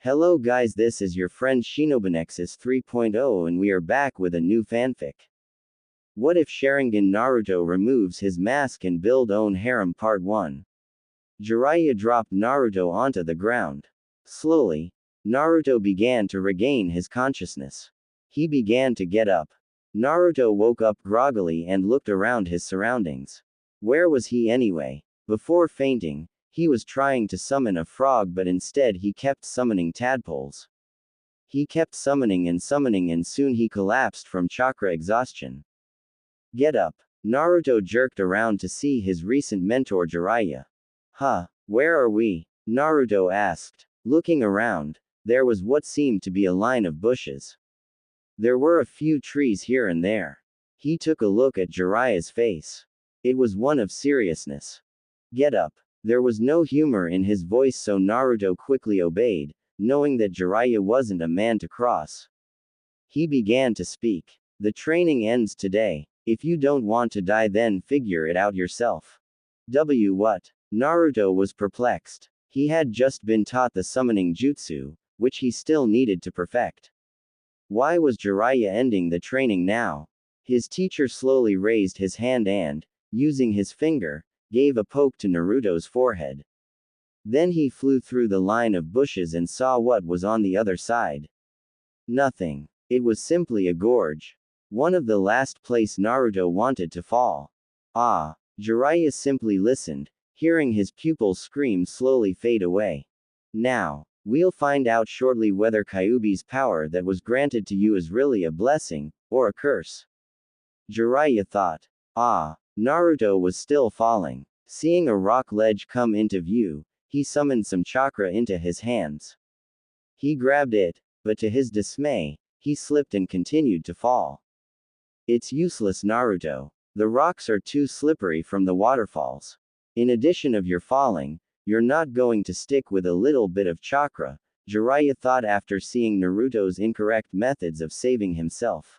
Hello guys, this is your friend Shinobinexus 3.0 and we are back with a new fanfic. What if Sharingan Naruto removes his mask and build own harem part 1? Jiraiya dropped Naruto onto the ground. Slowly, Naruto began to regain his consciousness. He began to get up. Naruto woke up groggily and looked around his surroundings. Where was he anyway? Before fainting, he was trying to summon a frog, but instead he kept summoning tadpoles. He kept summoning and soon he collapsed from chakra exhaustion. Get up. Naruto jerked around to see his recent mentor Jiraiya. Huh, where are we? Naruto asked. Looking around, there was what seemed to be a line of bushes. There were a few trees here and there. He took a look at Jiraiya's face. It was one of seriousness. Get up. There was no humor in his voice, so Naruto quickly obeyed, knowing that Jiraiya wasn't a man to cross. He began to speak. The training ends today. If you don't want to die, then figure it out yourself. What? Naruto was perplexed. He had just been taught the summoning jutsu, which he still needed to perfect. Why was Jiraiya ending the training now? His teacher slowly raised his hand and, using his finger, gave a poke to Naruto's forehead. Then he flew through the line of bushes and saw what was on the other side. Nothing. It was simply a gorge. One of the last place Naruto wanted to fall. Ah. Jiraiya simply listened, hearing his pupil's scream slowly fade away. Now, we'll find out shortly whether Kyuubi's power that was granted to you is really a blessing, or a curse. Jiraiya thought. Ah. Naruto was still falling. Seeing a rock ledge come into view, he summoned some chakra into his hands. He grabbed it, but to his dismay, he slipped and continued to fall. It's useless, Naruto. The rocks are too slippery from the waterfalls. In addition of your falling, you're not going to stick with a little bit of chakra, Jiraiya thought after seeing Naruto's incorrect methods of saving himself.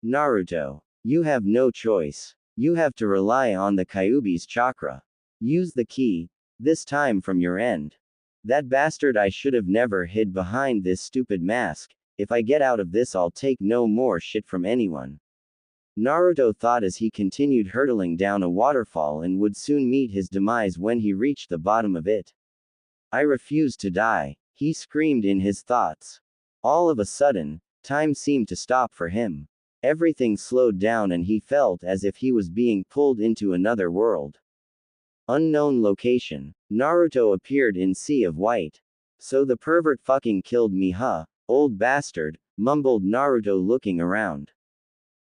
Naruto, you have no choice. You have to rely on the Kyuubi's chakra. Use the key, this time from your end. That bastard, I should have never hid behind this stupid mask. If I get out of this, I'll take no more shit from anyone. Naruto thought as he continued hurtling down a waterfall and would soon meet his demise when he reached the bottom of it. I refuse to die, he screamed in his thoughts. All of a sudden, time seemed to stop for him. Everything slowed down and he felt as if he was being pulled into another world. Unknown location. Naruto appeared in Sea of White. So the pervert fucking killed me, huh? Old bastard, mumbled Naruto looking around.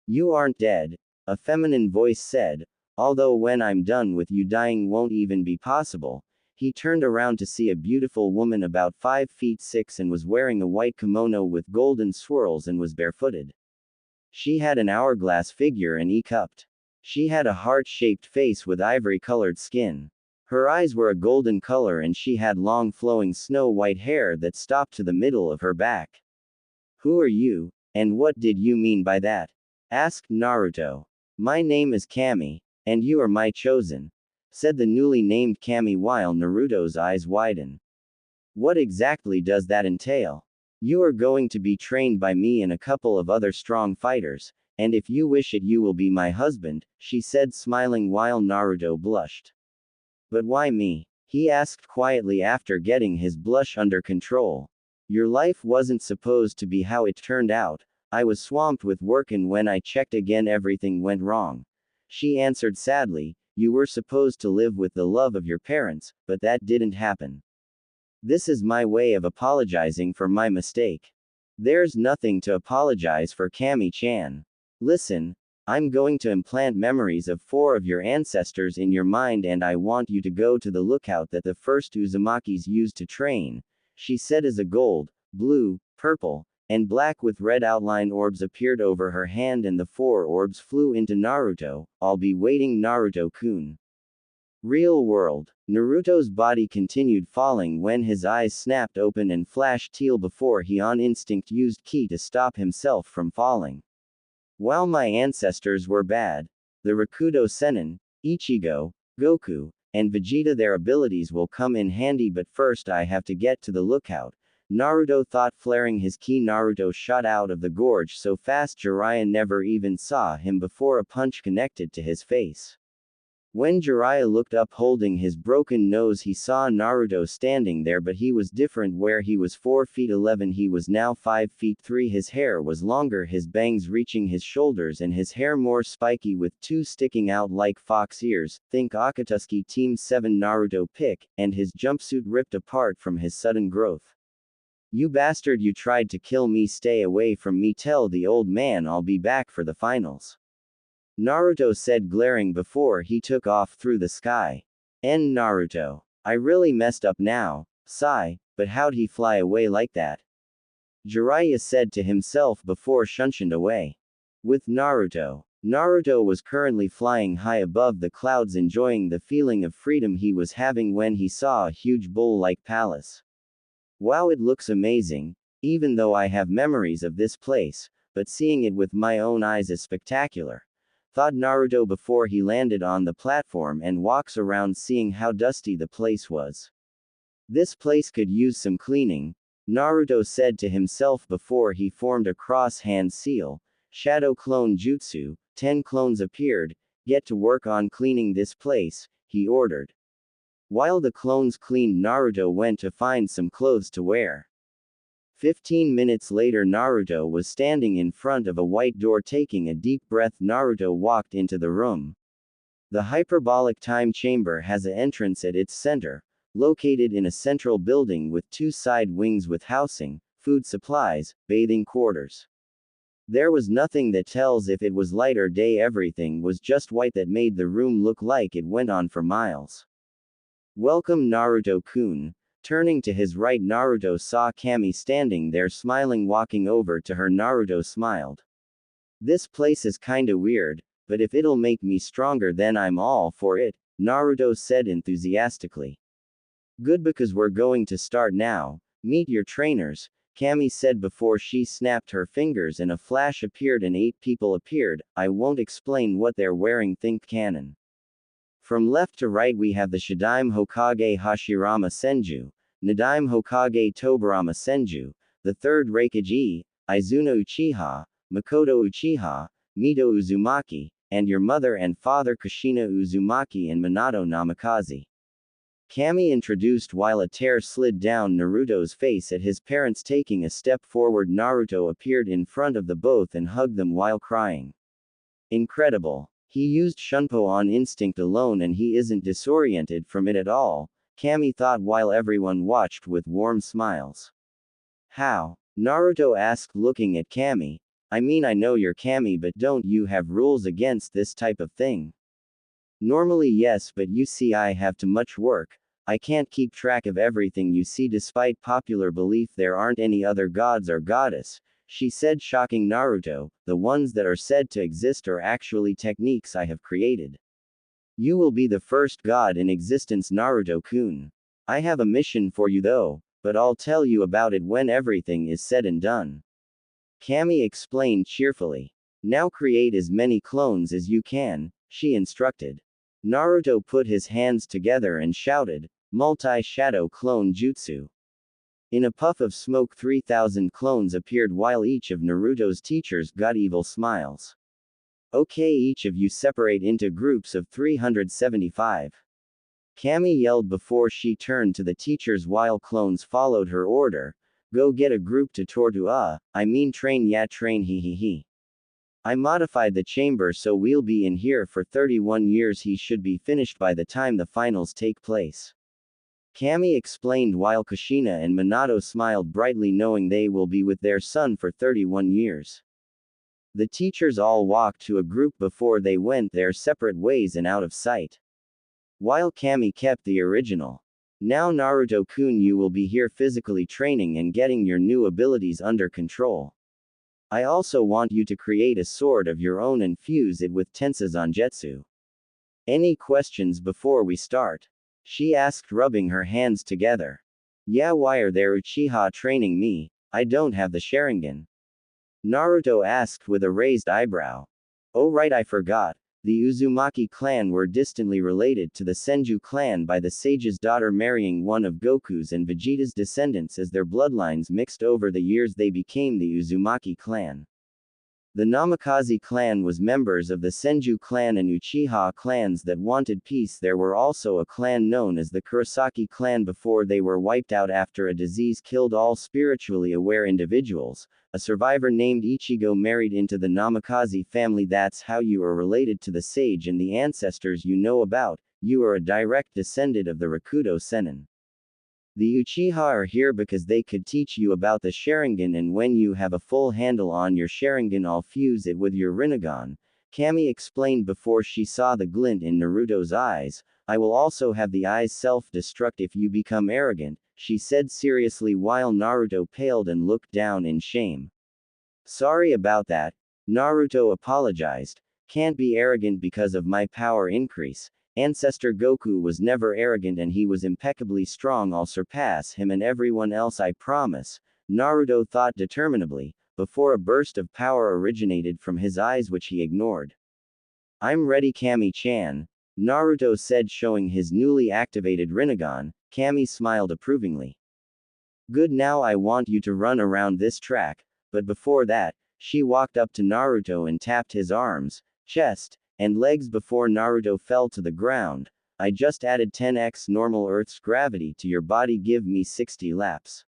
You aren't dead, a feminine voice said, although when I'm done with you dying won't even be possible. He turned around to see a beautiful woman about 5 feet 6 and was wearing a white kimono with golden swirls and was barefooted. She had an hourglass figure and E-cupped. She had a heart-shaped face with ivory-colored skin. Her eyes were a golden color and she had long flowing snow-white hair that stopped to the middle of her back. Who are you, and what did you mean by that? Asked Naruto. My name is Kami, and you are my chosen, said the newly named Kami while Naruto's eyes widened. What exactly does that entail? You are going to be trained by me and a couple of other strong fighters, and if you wish it you will be my husband, she said smiling while Naruto blushed. But why me? He asked quietly after getting his blush under control. Your life wasn't supposed to be how it turned out. I was swamped with work and when I checked again everything went wrong. She answered sadly, you were supposed to live with the love of your parents, but that didn't happen. This is my way of apologizing for my mistake. There's nothing to apologize for, Kami-chan. Listen, I'm going to implant memories of 4 of your ancestors in your mind and I want you to go to the lookout that the first Uzumakis used to train, she said as a gold, blue, purple, and black with red outline orbs appeared over her hand and the 4 orbs flew into Naruto. I'll be waiting, Naruto-kun. Real world. Naruto's body continued falling when his eyes snapped open and flashed teal before he on instinct used ki to stop himself from falling. While my ancestors were bad, the Rakudo Sennin, Ichigo, Goku, and Vegeta, their abilities will come in handy, but first I have to get to the lookout, Naruto thought, flaring his ki. Naruto shot out of the gorge so fast Jiraiya never even saw him before a punch connected to his face. When Jiraiya looked up holding his broken nose, he saw Naruto standing there, but he was different. Where he was 4 feet 11, he was now 5 feet 3. His hair was longer, his bangs reaching his shoulders, and his hair more spiky with 2 sticking out like fox ears. Think Akatsuki Team 7 Naruto pick, and his jumpsuit ripped apart from his sudden growth. "You bastard, you tried to kill me, stay away from me, tell the old man I'll be back for the finals," Naruto said, glaring before he took off through the sky. Naruto. I really messed up now, sigh, but how'd he fly away like that? Jiraiya said to himself before shunshined away. With Naruto. Naruto was currently flying high above the clouds, enjoying the feeling of freedom he was having when he saw a huge bowl-like palace. Wow, it looks amazing, even though I have memories of this place, but seeing it with my own eyes is spectacular, thought Naruto before he landed on the platform and walks around seeing how dusty the place was. This place could use some cleaning, Naruto said to himself before he formed a cross-hand seal, shadow clone jutsu. 10 clones appeared. Get to work on cleaning this place, he ordered. While the clones cleaned, Naruto went to find some clothes to wear. 15 minutes later, Naruto was standing in front of a white door taking a deep breath. Naruto walked into the room. The hyperbolic time chamber has an entrance at its center, located in a central building with 2 side wings with housing, food supplies, bathing quarters. There was nothing that tells if it was light or day, everything was just white that made the room look like it went on for miles. "Welcome, Naruto-kun." Turning to his right, Naruto saw Kami standing there smiling. Walking over to her, Naruto smiled. "This place is kinda weird, but if it'll make me stronger then I'm all for it," Naruto said enthusiastically. "Good, because we're going to start now. Meet your trainers," Kami said before she snapped her fingers and a flash appeared and 8 people appeared. I won't explain what they're wearing, think canon. From left to right we have the Shidaime Hokage Hashirama Senju, Nadaime Hokage Tobirama Senju, the 3rd Raikage, Izuna Uchiha, Makoto Uchiha, Mito Uzumaki, and your mother and father Kushina Uzumaki and Minato Namikaze. Kami introduced while a tear slid down Naruto's face at his parents taking a step forward. Naruto appeared in front of the both and hugged them while crying. Incredible. He used Shunpo on instinct alone and he isn't disoriented from it at all, Kami thought while everyone watched with warm smiles. "How?" Naruto asked, looking at Kami. "I mean, I know you're Kami, but don't you have rules against this type of thing?" "Normally yes, but you see I have too much work. I can't keep track of everything you see. Despite popular belief there aren't any other gods or goddess," she said, shocking Naruto. "The ones that are said to exist are actually techniques I have created. You will be the first god in existence, Naruto-kun. I have a mission for you though, but I'll tell you about it when everything is said and done," Kami explained cheerfully. "Now create as many clones as you can," she instructed. Naruto put his hands together and shouted, "Multi-shadow clone jutsu." In a puff of smoke 3,000 clones appeared while each of Naruto's teachers got evil smiles. "Okay, each of you separate into groups of 375. Kami yelled before she turned to the teachers while clones followed her order. "Go get a group to train, yeah, train, he. I modified the chamber so we'll be in here for 31 years. He should be finished by the time the finals take place," Kami explained while Kushina and Minato smiled brightly knowing they will be with their son for 31 years. The teachers all walked to a group before they went their separate ways and out of sight. While Kami kept the original. "Now Naruto-kun, you will be here physically training and getting your new abilities under control. I also want you to create a sword of your own and fuse it with Tensa Zangetsu. Any questions before we start?" she asked, rubbing her hands together. "Yeah, why are there Uchiha training me? I don't have the Sharingan," Naruto asked with a raised eyebrow. "Oh right, I forgot. The Uzumaki clan were distantly related to the Senju clan by the sage's daughter marrying one of Goku's and Vegeta's descendants. As their bloodlines mixed over the years, they became the Uzumaki clan. The Namikaze clan was members of the Senju clan and Uchiha clans that wanted peace. There were also a clan known as the Kurosaki clan before they were wiped out after a disease killed all spiritually aware individuals. A survivor named Ichigo married into the Namikaze family. That's how you are related to the sage and the ancestors you know about. You are a direct descendant of the Rakudo Sennin. The Uchiha are here because they could teach you about the Sharingan, and when you have a full handle on your Sharingan, I'll fuse it with your Rinnegan, Kami explained before she saw the glint in Naruto's eyes. I will also have the eyes self-destruct if you become arrogant, she said seriously while Naruto paled and looked down in shame. Sorry about that, Naruto apologized. Can't be arrogant because of my power increase. Ancestor Goku was never arrogant and he was impeccably strong. I'll surpass him and everyone else, I promise, Naruto thought determinedly, before a burst of power originated from his eyes which he ignored. I'm ready, Kami-chan, Naruto said, showing his newly activated Rinnegan. Kami smiled approvingly. Good, now I want you to run around this track, but before that, she walked up to Naruto and tapped his arms, chest, and legs before Naruto fell to the ground. I just added 10x normal Earth's gravity to your body, give me 60 laps,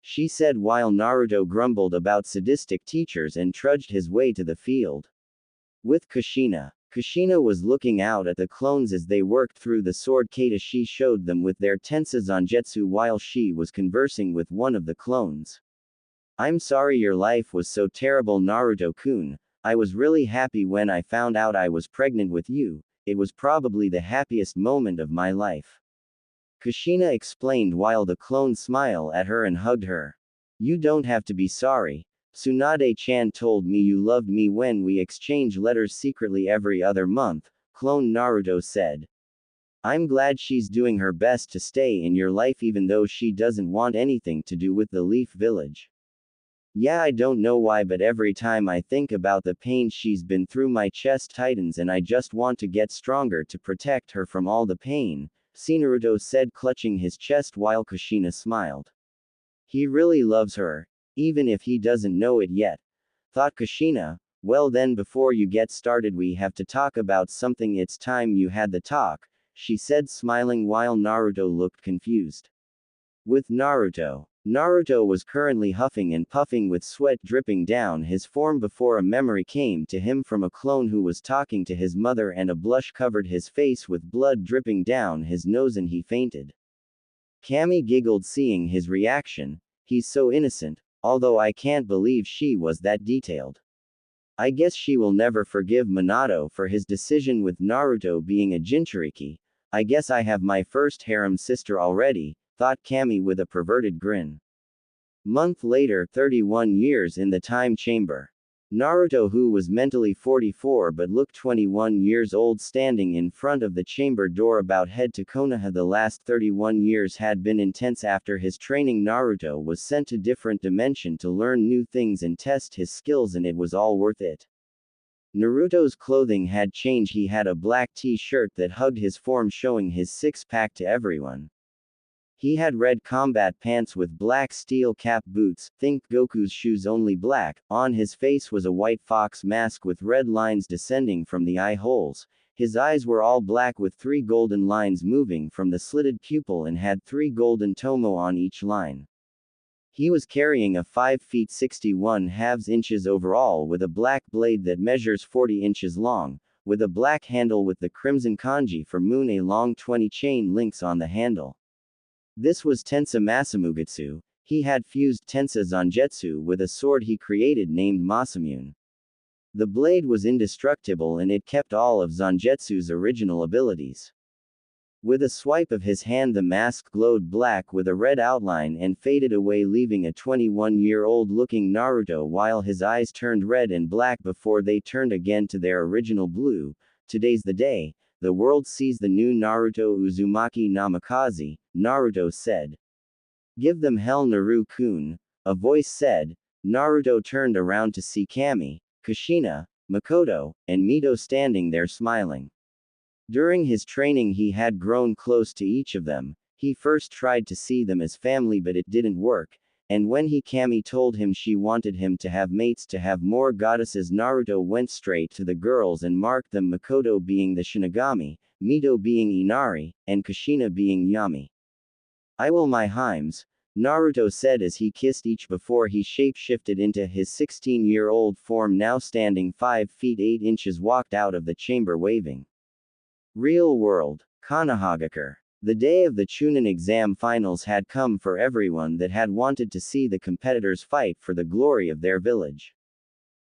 she said while Naruto grumbled about sadistic teachers and trudged his way to the field. With Kushina. Kushina was looking out at the clones as they worked through the sword kata she showed them with their Tensa Zangetsu while she was conversing with one of the clones. I'm sorry your life was so terrible, Naruto-kun. I was really happy when I found out I was pregnant with you. It was probably the happiest moment of my life, Kushina explained while the clone smiled at her and hugged her. You don't have to be sorry. Tsunade-chan told me you loved me when we exchanged letters secretly every other month, clone Naruto said. I'm glad she's doing her best to stay in your life even though she doesn't want anything to do with the Leaf Village. Yeah, I don't know why, but every time I think about the pain she's been through, my chest tightens and I just want to get stronger to protect her from all the pain, Naruto said, clutching his chest while Kushina smiled. He really loves her, even if he doesn't know it yet, thought Kushina. Well then, before you get started we have to talk about something. It's time you had the talk, she said, smiling while Naruto looked confused. With Naruto. Naruto was currently huffing and puffing with sweat dripping down his form before a memory came to him from a clone who was talking to his mother, and a blush covered his face with blood dripping down his nose and he fainted. Kami giggled seeing his reaction. He's so innocent, although I can't believe she was that detailed. I guess she will never forgive Minato for his decision with Naruto being a Jinchuriki. I guess I have my first harem sister already, thought Kami with a perverted grin. Month later, 31 years in the time chamber. Naruto, who was mentally 44 but looked 21 years old, standing in front of the chamber door about head to Konoha. The last 31 years had been intense. After his training, Naruto was sent to different dimension to learn new things and test his skills, and it was all worth it. Naruto's clothing had changed. He had a black t-shirt that hugged his form, showing his six-pack to everyone. He had red combat pants with black steel cap boots, think Goku's shoes, only black. On his face was a white fox mask with red lines descending from the eye holes. His eyes were all black with 3 golden lines moving from the slitted pupil and had 3 golden tomo on each line. He was carrying a 5 feet 61/2 inches overall with a black blade that measures 40 inches long, with a black handle with the crimson kanji for moon, a long 20 chain links on the handle. This was Tensa Masamugutsu. He had fused Tensa Zangetsu with a sword he created named Masamune. The blade was indestructible and it kept all of Zangetsu's original abilities. With a swipe of his hand, the mask glowed black with a red outline and faded away, leaving a 21-year-old looking Naruto while his eyes turned red and black before they turned again to their original blue. Today's the day. The world sees the new Naruto Uzumaki Namikaze, Naruto said. Give them hell, Naru-kun, a voice said. Naruto turned around to see Kami, Kushina, Makoto, and Mito standing there smiling. During his training he had grown close to each of them. He first tried to see them as family but it didn't work, and when Hikami told him she wanted him to have mates to have more goddesses, Naruto went straight to the girls and marked them, Makoto being the Shinigami, Mito being Inari, and Kushina being Yami. "I will my Heims," Naruto said as he kissed each before he shape-shifted into his 16-year-old form, now standing 5 feet 8 inches, walked out of the chamber waving. Real world. Konohagakure. The day of the Chunin exam finals had come for everyone that had wanted to see the competitors fight for the glory of their village.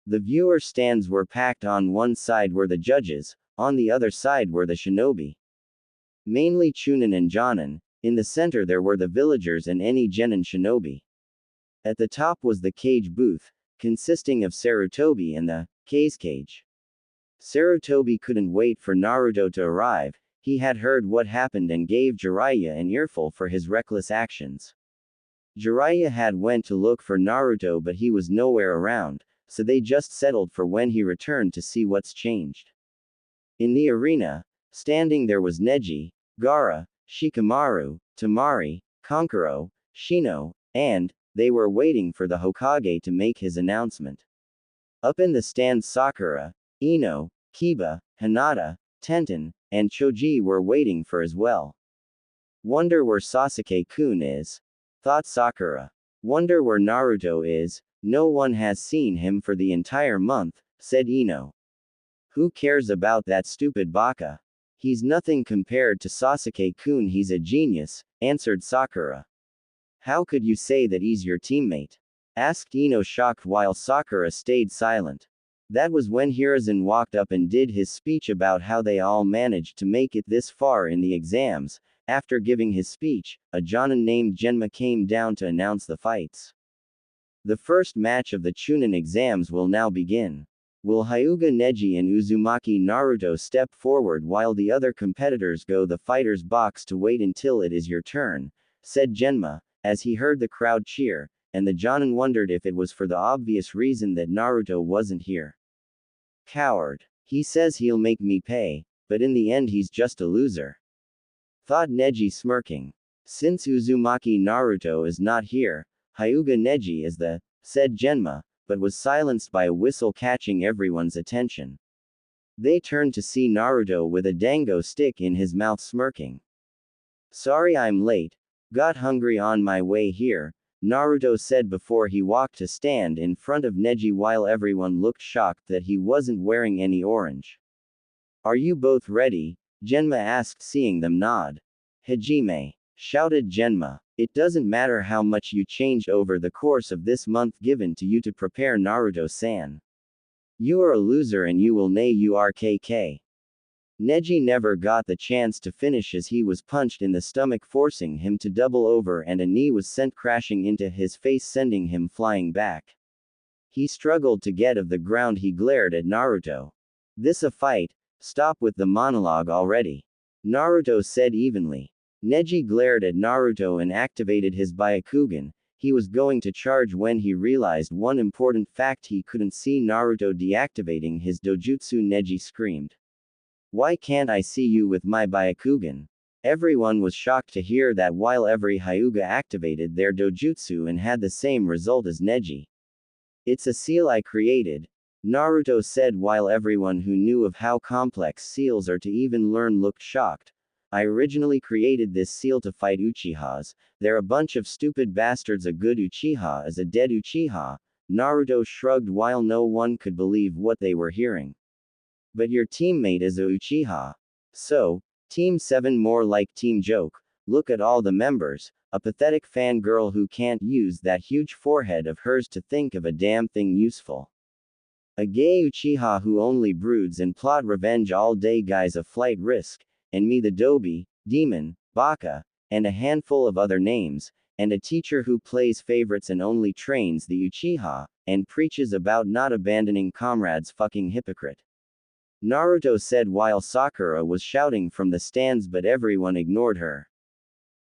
The viewer stands were packed. On one side were the judges, on the other side were the shinobi. Mainly Chunin and Jonin, in the center there were the villagers and any genin shinobi. At the top was the cage booth, consisting of Sarutobi and the Kase cage. Sarutobi couldn't wait for Naruto to arrive. He had heard what happened and gave Jiraiya an earful for his reckless actions. Jiraiya had went to look for Naruto but he was nowhere around, so they just settled for when he returned to see what's changed. In the arena, standing there was Neji, Gaara, Shikamaru, Tamari, Kankuro, Shino, and they were waiting for the Hokage to make his announcement. Up in the stands Sakura, Ino, Kiba, Hinata, Tenten, and Choji were waiting for as well. "Wonder where Sasuke-kun is," thought Sakura. "Wonder where Naruto is, no one has seen him for the entire month," said Ino. "Who cares about that stupid baka? He's nothing compared to Sasuke-kun, he's a genius," answered Sakura. "How could you say that he's your teammate?" asked Ino, shocked, while Sakura stayed silent. That was when Hiruzen walked up and did his speech about how they all managed to make it this far in the exams. After giving his speech, a Jonin named Genma came down to announce the fights. The first match of the Chunin exams will now begin. Will Hyuga Neji and Uzumaki Naruto step forward while the other competitors go the fighter's box to wait until it is your turn, said Genma, as he heard the crowd cheer, and the Jonin wondered if it was for the obvious reason that Naruto wasn't here. Coward. He says he'll make me pay, but in the end he's just a loser, thought Neji, smirking. Since Uzumaki Naruto is not here, Hyuga Neji is said Genma, but was silenced by a whistle catching everyone's attention. They turned to see Naruto with a dango stick in his mouth, smirking. "Sorry I'm late, got hungry on my way here," Naruto said before he walked to stand in front of Neji while everyone looked shocked that he wasn't wearing any orange. "Are you both ready?" Genma asked, seeing them nod. "Hajime," shouted Genma. "It doesn't matter how much you changed over the course of this month given to you to prepare Naruto-san. You are a loser and you will nay urkk." Neji never got the chance to finish as he was punched in the stomach, forcing him to double over, and a knee was sent crashing into his face, sending him flying back. He struggled to get off the ground. He glared at Naruto. "This a fight? Stop with the monologue already," Naruto said evenly. Neji glared at Naruto and activated his Byakugan. He was going to charge when he realized one important fact: he couldn't see Naruto deactivating his dojutsu. Neji screamed. "Why can't I see you with my Byakugan?" Everyone was shocked to hear that while every Hyuga activated their dojutsu and had the same result as Neji. "It's a seal I created," Naruto said while everyone who knew of how complex seals are to even learn looked shocked. "I originally created this seal to fight Uchihas. They're a bunch of stupid bastards. A good Uchiha is a dead Uchiha," Naruto shrugged while no one could believe what they were hearing. "But your teammate is a Uchiha. So, Team 7 more like Team Joke. Look at all the members, a pathetic fangirl who can't use that huge forehead of hers to think of a damn thing useful. A gay Uchiha who only broods and plot revenge all day. Guys, a flight risk, and me the Dobi, Demon, Baka, and a handful of other names, and a teacher who plays favorites and only trains the Uchiha, and preaches about not abandoning comrades. Fucking hypocrite," Naruto said while Sakura was shouting from the stands, but everyone ignored her.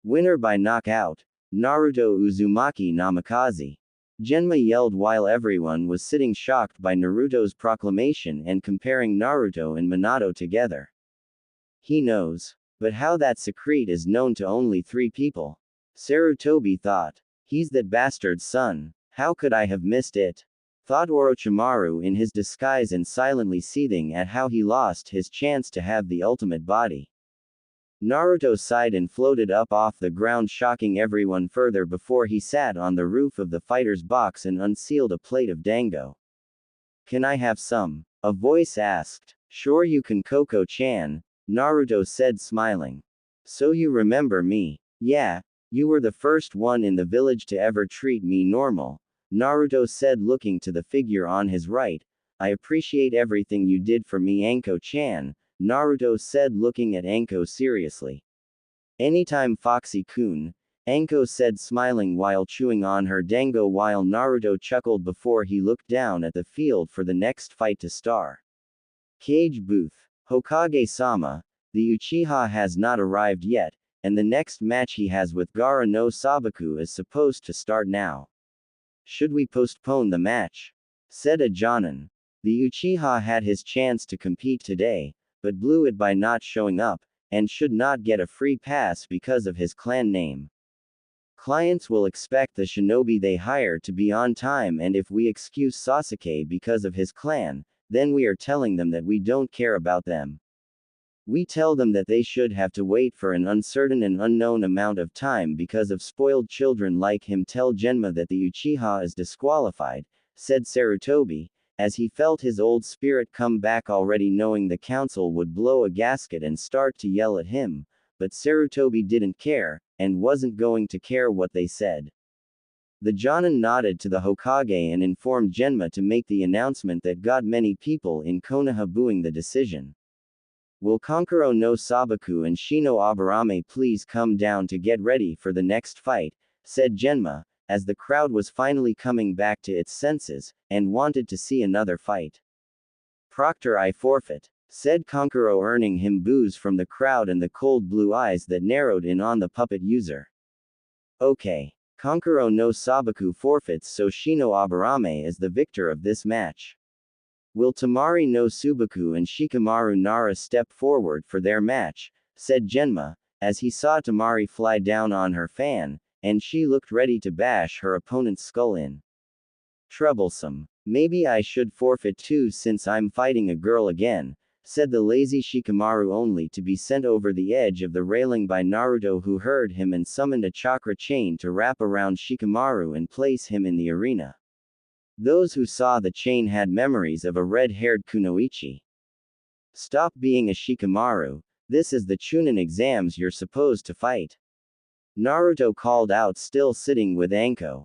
"Winner by knockout, Naruto Uzumaki Namikaze." Genma yelled while everyone was sitting shocked by Naruto's proclamation and comparing Naruto and Minato together. He knows. But how that secret is known to only 3 people? Sarutobi thought. He's that bastard's son. How could I have missed it? Thought Orochimaru in his disguise and silently seething at how he lost his chance to have the ultimate body. Naruto sighed and floated up off the ground, shocking everyone further before he sat on the roof of the fighter's box and unsealed a plate of dango. Can I have some? A voice asked. Sure you can, Koko-chan, Naruto said smiling. So you remember me? Yeah, you were the first one in the village to ever treat me normal, Naruto said looking to the figure on his right. I appreciate everything you did for me, Anko-chan, Naruto said looking at Anko seriously. Anytime, Foxy-kun, Anko said smiling while chewing on her dango while Naruto chuckled before he looked down at the field for the next fight to start. Cage booth. Hokage-sama, the Uchiha has not arrived yet, and the next match he has with Gaara no Sabaku is supposed to start now. Should we postpone the match? Said a Jonin. The Uchiha had his chance to compete today, but blew it by not showing up, and should not get a free pass because of his clan name. Clients will expect the shinobi they hire to be on time, and if we excuse Sasuke because of his clan, then we are telling them that we don't care about them. We tell them that they should have to wait for an uncertain and unknown amount of time because of spoiled children like him. Tell Genma that the Uchiha is disqualified, said Sarutobi, as he felt his old spirit come back already, knowing the council would blow a gasket and start to yell at him, but Sarutobi didn't care, and wasn't going to care what they said. The Jonin nodded to the Hokage and informed Genma to make the announcement that got many people in Konoha booing the decision. Will Kankuro no Sabaku and Shino Aburame please come down to get ready for the next fight, said Genma, as the crowd was finally coming back to its senses, and wanted to see another fight. Proctor, I forfeit, said Kankuro, earning him boos from the crowd and the cold blue eyes that narrowed in on the puppet user. Okay. Kankuro no Sabaku forfeits, so Shino Aburame is the victor of this match. Will Tamari no Subaku and Shikamaru Nara step forward for their match, said Genma, as he saw Tamari fly down on her fan, and she looked ready to bash her opponent's skull in. Troublesome. Maybe I should forfeit too since I'm fighting a girl again, said the lazy Shikamaru, only to be sent over the edge of the railing by Naruto, who heard him and summoned a chakra chain to wrap around Shikamaru and place him in the arena. Those who saw the chain had memories of a red-haired Kunoichi. Stop being a Shikamaru, this is the Chunin exams you're supposed to fight. Naruto called out, still sitting with Anko.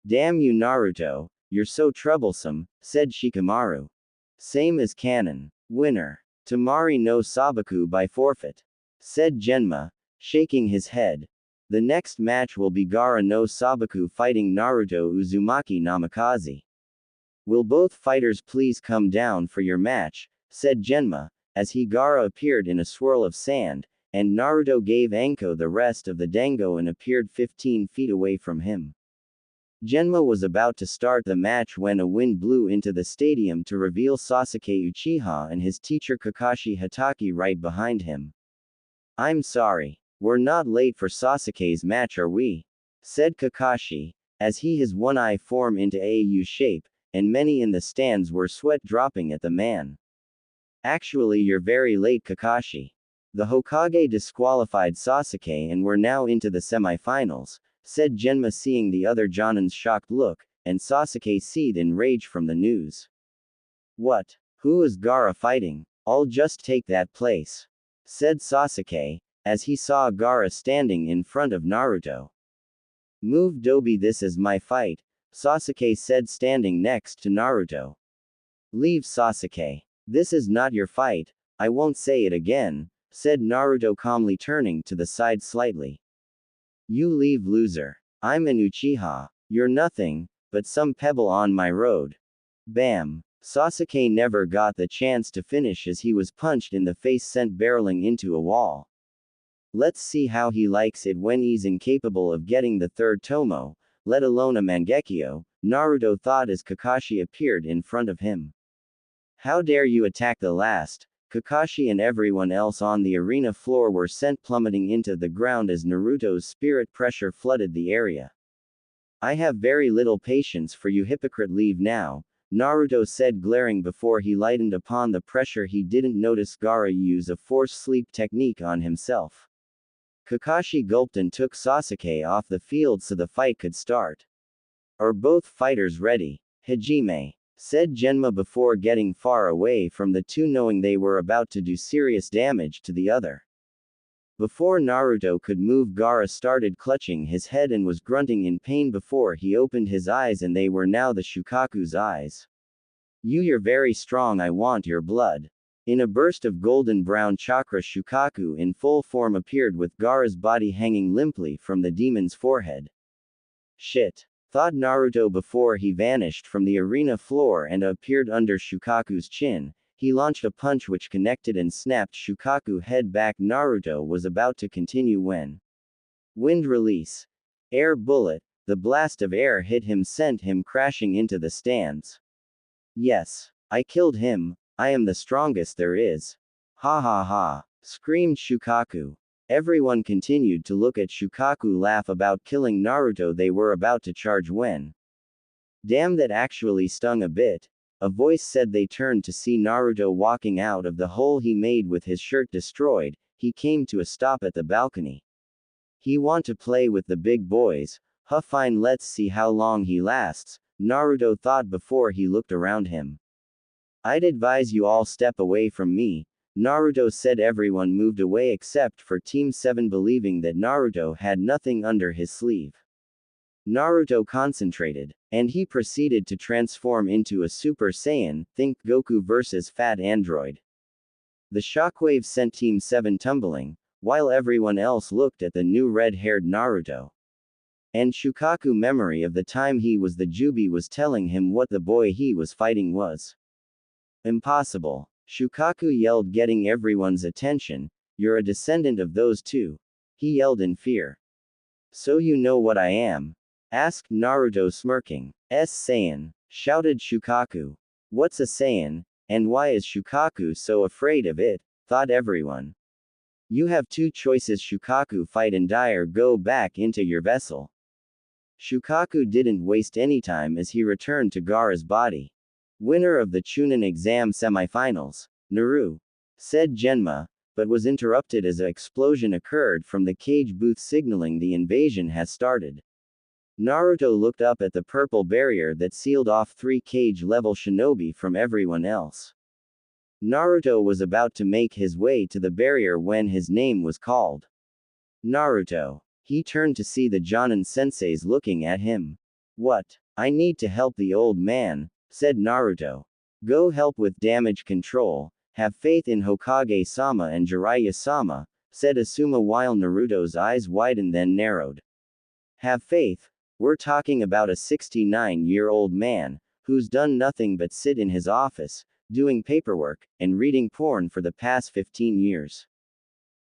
Damn you, Naruto, you're so troublesome, said Shikamaru. Same as Canon. Winner. Tamari no Sabaku by forfeit, said Genma, shaking his head. The next match will be Gaara no Sabaku fighting Naruto Uzumaki Namikaze. Will both fighters please come down for your match, said Genma, as Gaara appeared in a swirl of sand, and Naruto gave Anko the rest of the dango and appeared 15 feet away from him. Genma was about to start the match when a wind blew into the stadium to reveal Sasuke Uchiha and his teacher Kakashi Hatake right behind him. I'm sorry. We're not late for Sasuke's match, are we? Said Kakashi, as his one eye formed into a U shape, and many in the stands were sweat dropping at the man. Actually, you're very late, Kakashi. The Hokage disqualified Sasuke and we're now into the semifinals, said Genma, seeing the other Jonin's shocked look, and Sasuke seethed in rage from the news. What? Who is Gaara fighting? I'll just take that place, said Sasuke, as he saw Gaara standing in front of Naruto. Move, Dobi, this is my fight, Sasuke said, standing next to Naruto. Leave, Sasuke. This is not your fight, I won't say it again, said Naruto, calmly turning to the side slightly. You leave, loser. I'm an Uchiha. You're nothing but some pebble on my road. Bam. Sasuke never got the chance to finish as he was punched in the face, sent barreling into a wall. Let's see how he likes it when he's incapable of getting the third tomo, let alone a Mangekyo, Naruto thought as Kakashi appeared in front of him. How dare you attack the last? Kakashi and everyone else on the arena floor were sent plummeting into the ground as Naruto's spirit pressure flooded the area. I have very little patience for you, hypocrite. Leave now, Naruto said, glaring before he lightened upon the pressure. He didn't notice Gaara use a force sleep technique on himself. Kakashi gulped and took Sasuke off the field so the fight could start. Are both fighters ready? Hajime, said Genma before getting far away from the two, knowing they were about to do serious damage to the other. Before Naruto could move, Gaara started clutching his head and was grunting in pain before he opened his eyes, and they were now the Shukaku's eyes. You're very strong, I want your blood. In a burst of golden brown chakra, Shukaku in full form appeared with Gaara's body hanging limply from the demon's forehead. Shit, thought Naruto before he vanished from the arena floor and appeared under Shukaku's chin. He launched a punch which connected and snapped Shukaku's head back. Naruto was about to continue when wind release, air bullet, the blast of air hit him, sent him crashing into the stands. Yes, I killed him. I am the strongest there is. Ha ha ha, screamed Shukaku. Everyone continued to look at Shukaku laugh about killing Naruto. They were about to charge when damn, that actually stung a bit. A voice said. They turned to see Naruto walking out of the hole he made with his shirt destroyed. He came to a stop at the balcony. He want to play with the big boys? Huh, fine, let's see how long he lasts, Naruto thought before he looked around him. I'd advise you all step away from me, Naruto said. Everyone moved away except for Team 7, believing that Naruto had nothing under his sleeve. Naruto concentrated, and he proceeded to transform into a Super Saiyan. Think Goku versus Fat Android. The shockwave sent Team 7 tumbling, while everyone else looked at the new red-haired Naruto. And Shukaku, memory of the time he was the Jubi, was telling him what the boy he was fighting was impossible. Shukaku yelled, getting everyone's attention. You're a descendant of those two, he yelled in fear. So you know what I am? Asked Naruto, smirking. Saiyan, shouted Shukaku. What's a Saiyan, and why is Shukaku so afraid of it? Thought everyone. You have two choices, Shukaku: fight and die, or go back into your vessel. Shukaku didn't waste any time as he returned to Gaara's body. Winner of the Chunin exam semifinals, Naru, said Genma, but was interrupted as an explosion occurred from the cage booth, signaling the invasion has started. Naruto looked up at the purple barrier that sealed off 3 cage-level shinobi from everyone else. Naruto was about to make his way to the barrier when his name was called. Naruto. He turned to see the Jonin senseis looking at him. What? I need to help the old man, said Naruto. Go help with damage control. Have faith in Hokage-sama and Jiraiya-sama, said Asuma while Naruto's eyes widened then narrowed. Have faith? We're talking about a 69-year-old man, who's done nothing but sit in his office, doing paperwork, and reading porn for the past 15 years.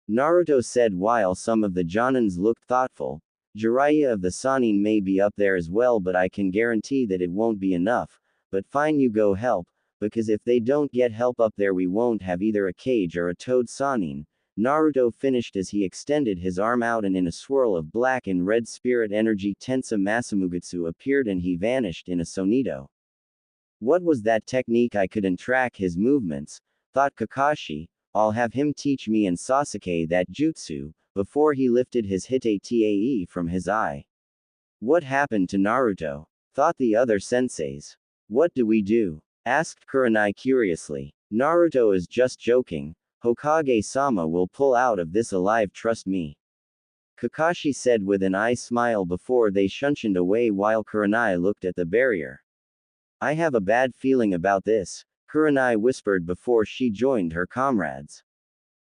Naruto said while some of the Jonins looked thoughtful. Jiraiya of the Sannin may be up there as well, but I can guarantee that it won't be enough. But fine, you go help, because if they don't get help up there we won't have either a cage or a toad Sannin. Naruto finished as he extended his arm out, and in a swirl of black and red spirit energy Tensa Masamugutsu appeared and he vanished in a sonito. What was that technique? I couldn't track his movements, thought Kakashi. I'll have him teach me and Sasuke that jutsu, before he lifted his Hite-Tae from his eye. What happened to Naruto? Thought the other senseis. What do we do? Asked Kurenai curiously. Naruto is just joking. Hokage-sama will pull out of this alive, trust me. Kakashi said with an eye smile before they shunshined away while Kurenai looked at the barrier. I have a bad feeling about this, Kurenai whispered before she joined her comrades.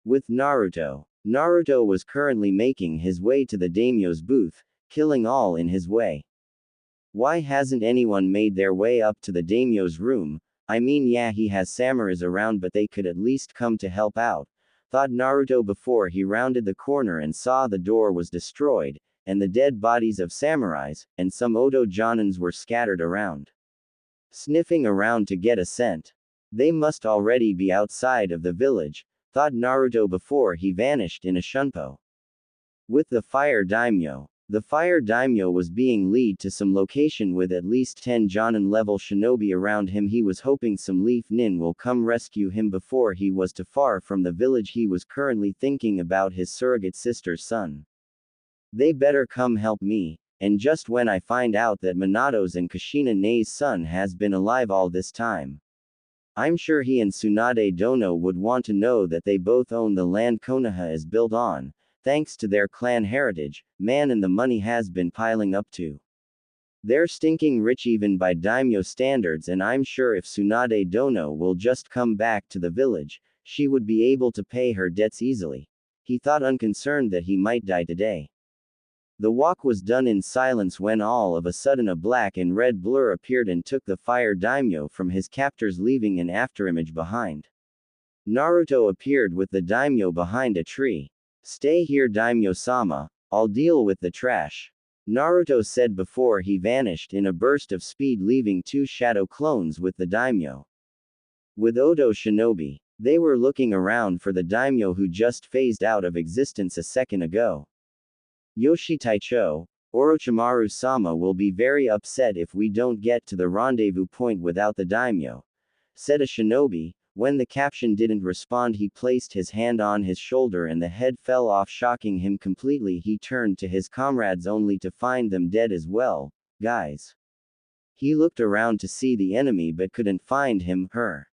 With Naruto. Naruto was currently making his way to the daimyo's booth, killing all in his way. Why hasn't anyone made their way up to the daimyo's room? I mean, yeah, he has samurais around, but they could at least come to help out, thought Naruto before he rounded the corner and saw the door was destroyed, and the dead bodies of samurais, and some Odo Jonins were scattered around. Sniffing around to get a scent. They must already be outside of the village, thought Naruto before he vanished in a shunpo. With the fire daimyo. The fire daimyo was being led to some location with at least 10 Jonin level shinobi around him. He was hoping some Leaf Nin will come rescue him before he was too far from the village. He was currently thinking about his surrogate sister's son. They better come help me, and just when I find out that Minato's and Kushina Nei's son has been alive all this time. I'm sure he and Tsunade Dono would want to know that they both own the land Konoha is built on. Thanks to their clan heritage, man, and the money has been piling up too. They're stinking rich even by daimyo standards, and I'm sure if Tsunade Dono will just come back to the village, she would be able to pay her debts easily. He thought, unconcerned that he might die today. The walk was done in silence when all of a sudden a black and red blur appeared and took the fire daimyo from his captors, leaving an afterimage behind. Naruto appeared with the daimyo behind a tree. Stay here, daimyo-sama, I'll deal with the trash. Naruto said before he vanished in a burst of speed, leaving 2 shadow clones with the daimyo. With Odo shinobi, they were looking around for the daimyo who just phased out of existence a second ago. Yoshitaicho, Orochimaru-sama will be very upset if we don't get to the rendezvous point without the daimyo, said a shinobi. When the caption didn't respond, he placed his hand on his shoulder and the head fell off, shocking him completely. He turned to his comrades only to find them dead as well. Guys. He looked around to see the enemy but couldn't find her.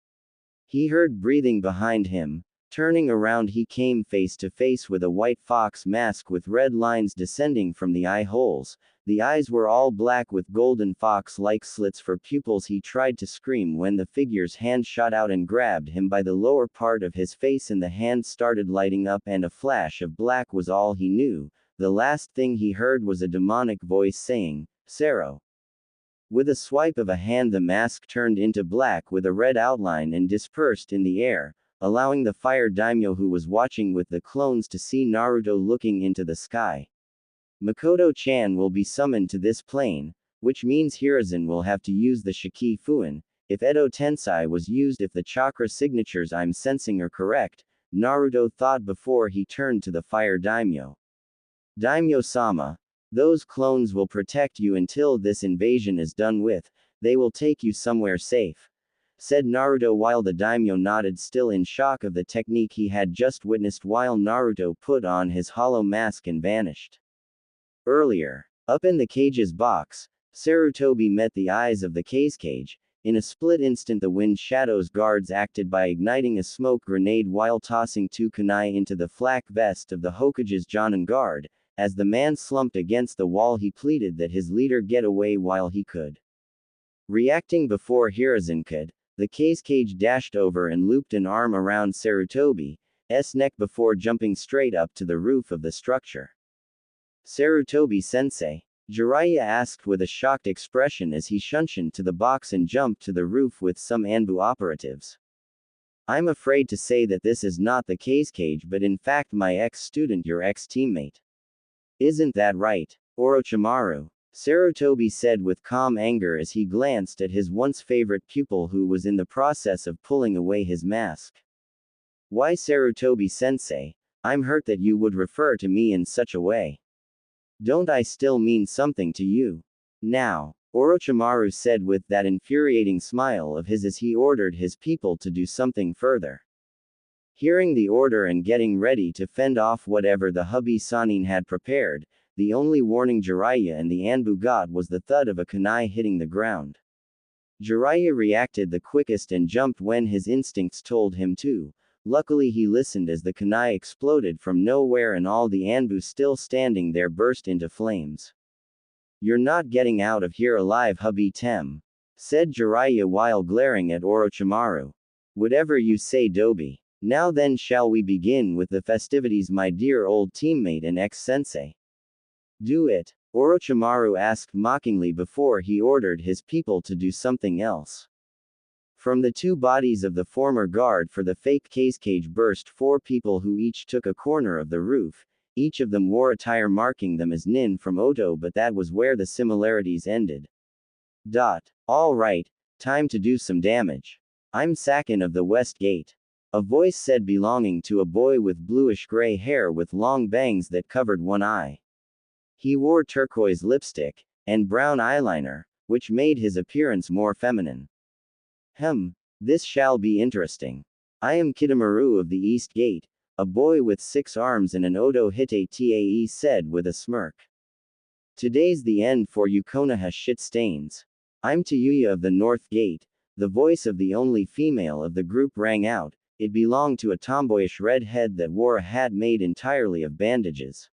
He heard breathing behind him. Turning around, he came face to face with a white fox mask with red lines descending from the eye holes. The eyes were all black with golden fox-like slits for pupils. He tried to scream when the figure's hand shot out and grabbed him by the lower part of his face, and the hand started lighting up and a flash of black was all he knew. The last thing he heard was a demonic voice saying, "Sero." With a swipe of a hand, the mask turned into black with a red outline and dispersed in the air, allowing the fire daimyo who was watching with the clones to see Naruto looking into the sky. Makoto-chan will be summoned to this plane, which means Hiruzen will have to use the Shiki Fuin. If Edo Tensei was used, if the chakra signatures I'm sensing are correct, Naruto thought before he turned to the fire daimyo. Daimyo-sama, those clones will protect you until this invasion is done with. They will take you somewhere safe, said Naruto while the daimyo nodded, still in shock of the technique he had just witnessed while Naruto put on his hollow mask and vanished. Earlier, up in the cage's box, Sarutobi met the eyes of the cage. In a split instant, the Wind Shadow's guards acted by igniting a smoke grenade while tossing 2 kunai into the flak vest of the Hokage's Jonin guard. As the man slumped against the wall, he pleaded that his leader get away while he could. Reacting before Hiruzen could, the cage dashed over and looped an arm around Sarutobi's neck before jumping straight up to the roof of the structure. Sarutobi-sensei? Jiraiya asked with a shocked expression as he shunshined to the box and jumped to the roof with some Anbu operatives. I'm afraid to say that this is not the cage, but in fact my ex-student, your ex-teammate. Isn't that right, Orochimaru? Sarutobi said with calm anger as he glanced at his once favorite pupil who was in the process of pulling away his mask. Why, Sarutobi-sensei, I'm hurt that you would refer to me in such a way. Don't I still mean something to you? Now, Orochimaru said with that infuriating smile of his as he ordered his people to do something further. Hearing the order and getting ready to fend off whatever the hubby Sanin had prepared, the only warning Jiraiya and the Anbu got was the thud of a kunai hitting the ground. Jiraiya reacted the quickest and jumped when his instincts told him to. Luckily he listened as the kunai exploded from nowhere and all the Anbu still standing there burst into flames. You're not getting out of here alive, hubby Tem, said Jiraiya while glaring at Orochimaru. Whatever you say, Dobi. Now then, shall we begin with the festivities, my dear old teammate and ex-sensei? Do it, Orochimaru asked mockingly before he ordered his people to do something else. From the 2 bodies of the former guard for the fake cage burst 4 people who each took a corner of the roof. Each of them wore attire marking them as nin from Oto, but that was where the similarities ended. All right, time to do some damage. I'm Sakin of the West Gate. A voice said, belonging to a boy with bluish-gray hair with long bangs that covered one eye. He wore turquoise lipstick and brown eyeliner, which made his appearance more feminine. This shall be interesting. I am Kitamaru of the East Gate, a boy with 6 arms and an Odo Hite said with a smirk. Today's the end for you Konoha shit stains. I'm Tayuya of the North Gate. The voice of the only female of the group rang out. It belonged to a tomboyish redhead that wore a hat made entirely of bandages.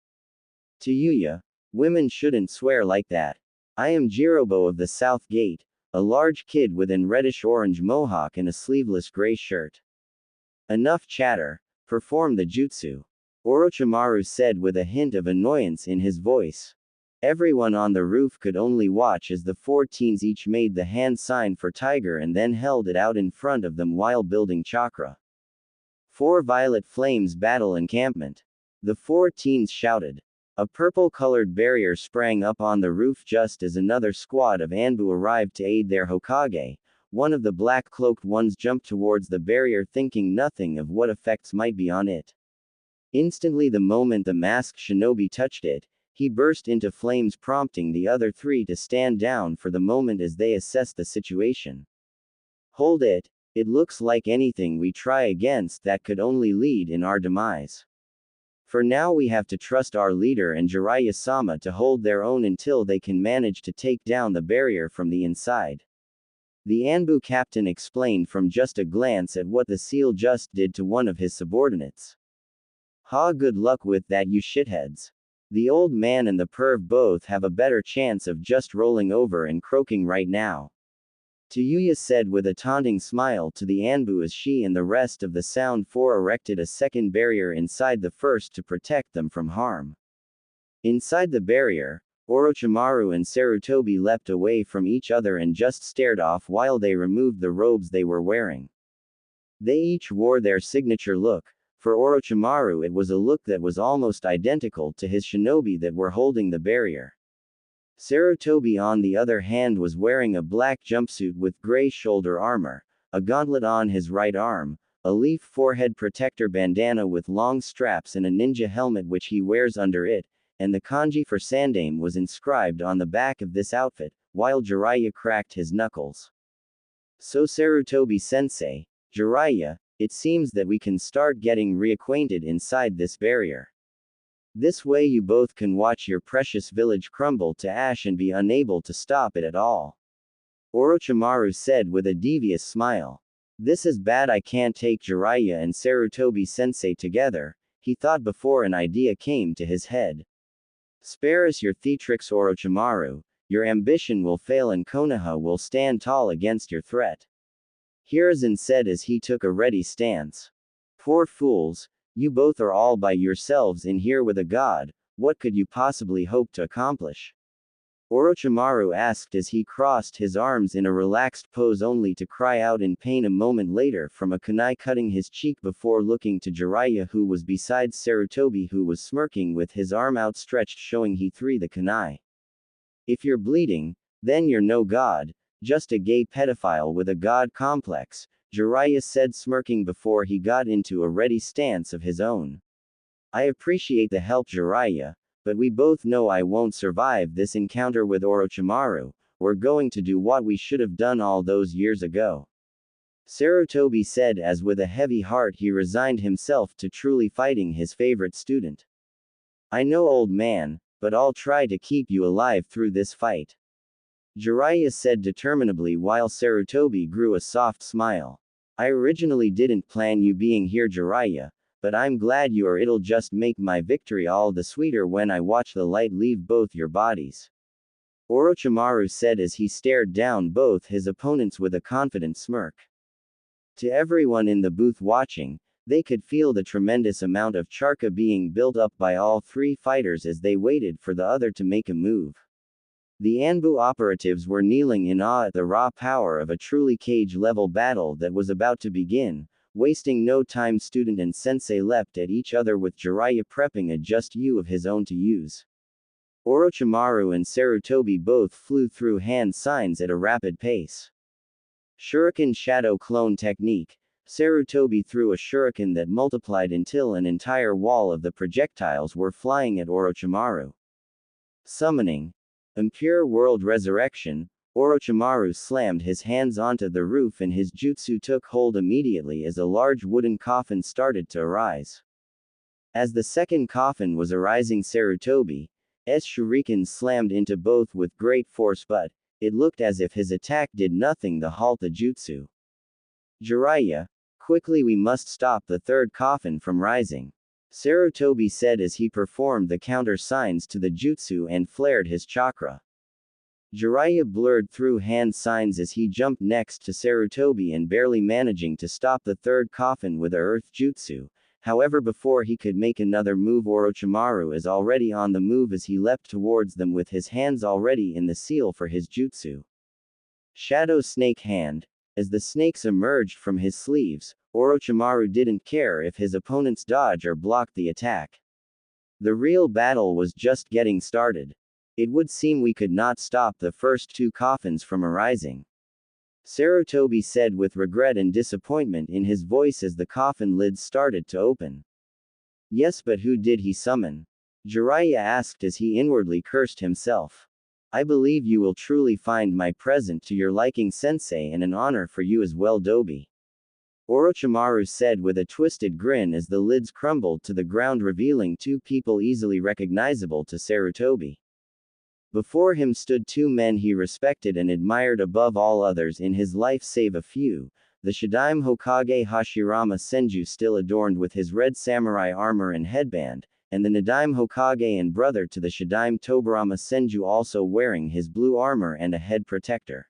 Tayuya, women shouldn't swear like that. I am Jirobo of the South Gate, a large kid with an reddish-orange mohawk and a sleeveless gray shirt. Enough chatter. Perform the jutsu. Orochimaru said with a hint of annoyance in his voice. Everyone on the roof could only watch as the 4 teens each made the hand sign for tiger and then held it out in front of them while building chakra. 4 violet flames battle encampment. The 4 teens shouted. A purple-colored barrier sprang up on the roof just as another squad of Anbu arrived to aid their Hokage. One of the black-cloaked ones jumped towards the barrier thinking nothing of what effects might be on it. Instantly the moment the masked shinobi touched it, he burst into flames prompting the other 3 to stand down for the moment as they assessed the situation. Hold it, it looks like anything we try against that could only lead in our demise. For now we have to trust our leader and Jiraiya-sama to hold their own until they can manage to take down the barrier from the inside. The Anbu captain explained from just a glance at what the seal just did to one of his subordinates. Good luck with that you shitheads. The old man and the perv both have a better chance of just rolling over and croaking right now. Tayuya said with a taunting smile to the Anbu as she and the rest of the Sound 4 erected a second barrier inside the first to protect them from harm. Inside the barrier, Orochimaru and Sarutobi leapt away from each other and just stared off while they removed the robes they were wearing. They each wore their signature look. For Orochimaru it was a look that was almost identical to his shinobi that were holding the barrier. Sarutobi on the other hand was wearing a black jumpsuit with gray shoulder armor, a gauntlet on his right arm, a leaf forehead protector bandana with long straps and a ninja helmet which he wears under it, and the kanji for Sandaime was inscribed on the back of this outfit, while Jiraiya cracked his knuckles. So Sarutobi-sensei, Jiraiya, it seems that we can start getting reacquainted inside this barrier. This way you both can watch your precious village crumble to ash and be unable to stop it at all. Orochimaru said with a devious smile. This is bad, I can't take Jiraiya and Sarutobi-sensei together, he thought before an idea came to his head. Spare us your theatrics Orochimaru, your ambition will fail and Konoha will stand tall against your threat. Hiruzen said as he took a ready stance. Poor fools, you both are all by yourselves in here with a god, what could you possibly hope to accomplish? Orochimaru asked as he crossed his arms in a relaxed pose only to cry out in pain a moment later from a kunai cutting his cheek before looking to Jiraiya who was beside Sarutobi who was smirking with his arm outstretched showing he threw the kunai. If you're bleeding, then you're no god, just a gay pedophile with a god complex, Jiraiya said smirking before he got into a ready stance of his own. I appreciate the help Jiraiya, but we both know I won't survive this encounter with Orochimaru, we're going to do what we should have done all those years ago. Sarutobi said as with a heavy heart he resigned himself to truly fighting his favorite student. I know old man, but I'll try to keep you alive through this fight. Jiraiya said determinedly while Sarutobi grew a soft smile. I originally didn't plan you being here Jiraiya, but I'm glad you are, it'll just make my victory all the sweeter when I watch the light leave both your bodies. Orochimaru said as he stared down both his opponents with a confident smirk. To everyone in the booth watching, they could feel the tremendous amount of charka being built up by all 3 fighters as they waited for the other to make a move. The Anbu operatives were kneeling in awe at the raw power of a truly cage-level battle that was about to begin, Wasting no time, student and sensei leapt at each other with Jiraiya prepping a just U of his own to use. Orochimaru and Sarutobi both flew through hand signs at a rapid pace. Shuriken Shadow Clone Technique. Sarutobi threw a shuriken that multiplied until an entire wall of the projectiles were flying at Orochimaru. Summoning. Impure World Resurrection. Orochimaru slammed his hands onto the roof and his jutsu took hold immediately as a large wooden coffin started to arise. As the second coffin was arising, Sarutobi's shuriken slammed into both with great force, but it looked as if his attack did nothing to halt the jutsu. Jiraiya, quickly, we must stop the third coffin from rising, Sarutobi said as he performed the counter signs to the jutsu and flared his chakra. Jiraiya blurred through hand signs as he jumped next to Sarutobi and barely managing to stop the third coffin with a earth jutsu. However, before he could make another move, Orochimaru is already on the move as he leapt towards them with his hands already in the seal for his jutsu. Shadow Snake Hand. As the snakes emerged from his sleeves, Orochimaru didn't care if his opponents dodged or blocked the attack. The real battle was just getting started. It would seem we could not stop the first two coffins from arising, Sarutobi said with regret and disappointment in his voice as the coffin lids started to open. Yes, but who did he summon? Jiraiya asked as he inwardly cursed himself. I believe you will truly find my present to your liking, sensei, and an honor for you as well, Dobi. Orochimaru said with a twisted grin as the lids crumbled to the ground, revealing two people easily recognizable to Sarutobi. Before him stood two men he respected and admired above all others in his life save a few, the Shadaime Hokage Hashirama Senju, still adorned with his red samurai armor and headband, and the Nadaime Hokage and brother to the Shadaime Tobirama Senju, also wearing his blue armor and a head protector.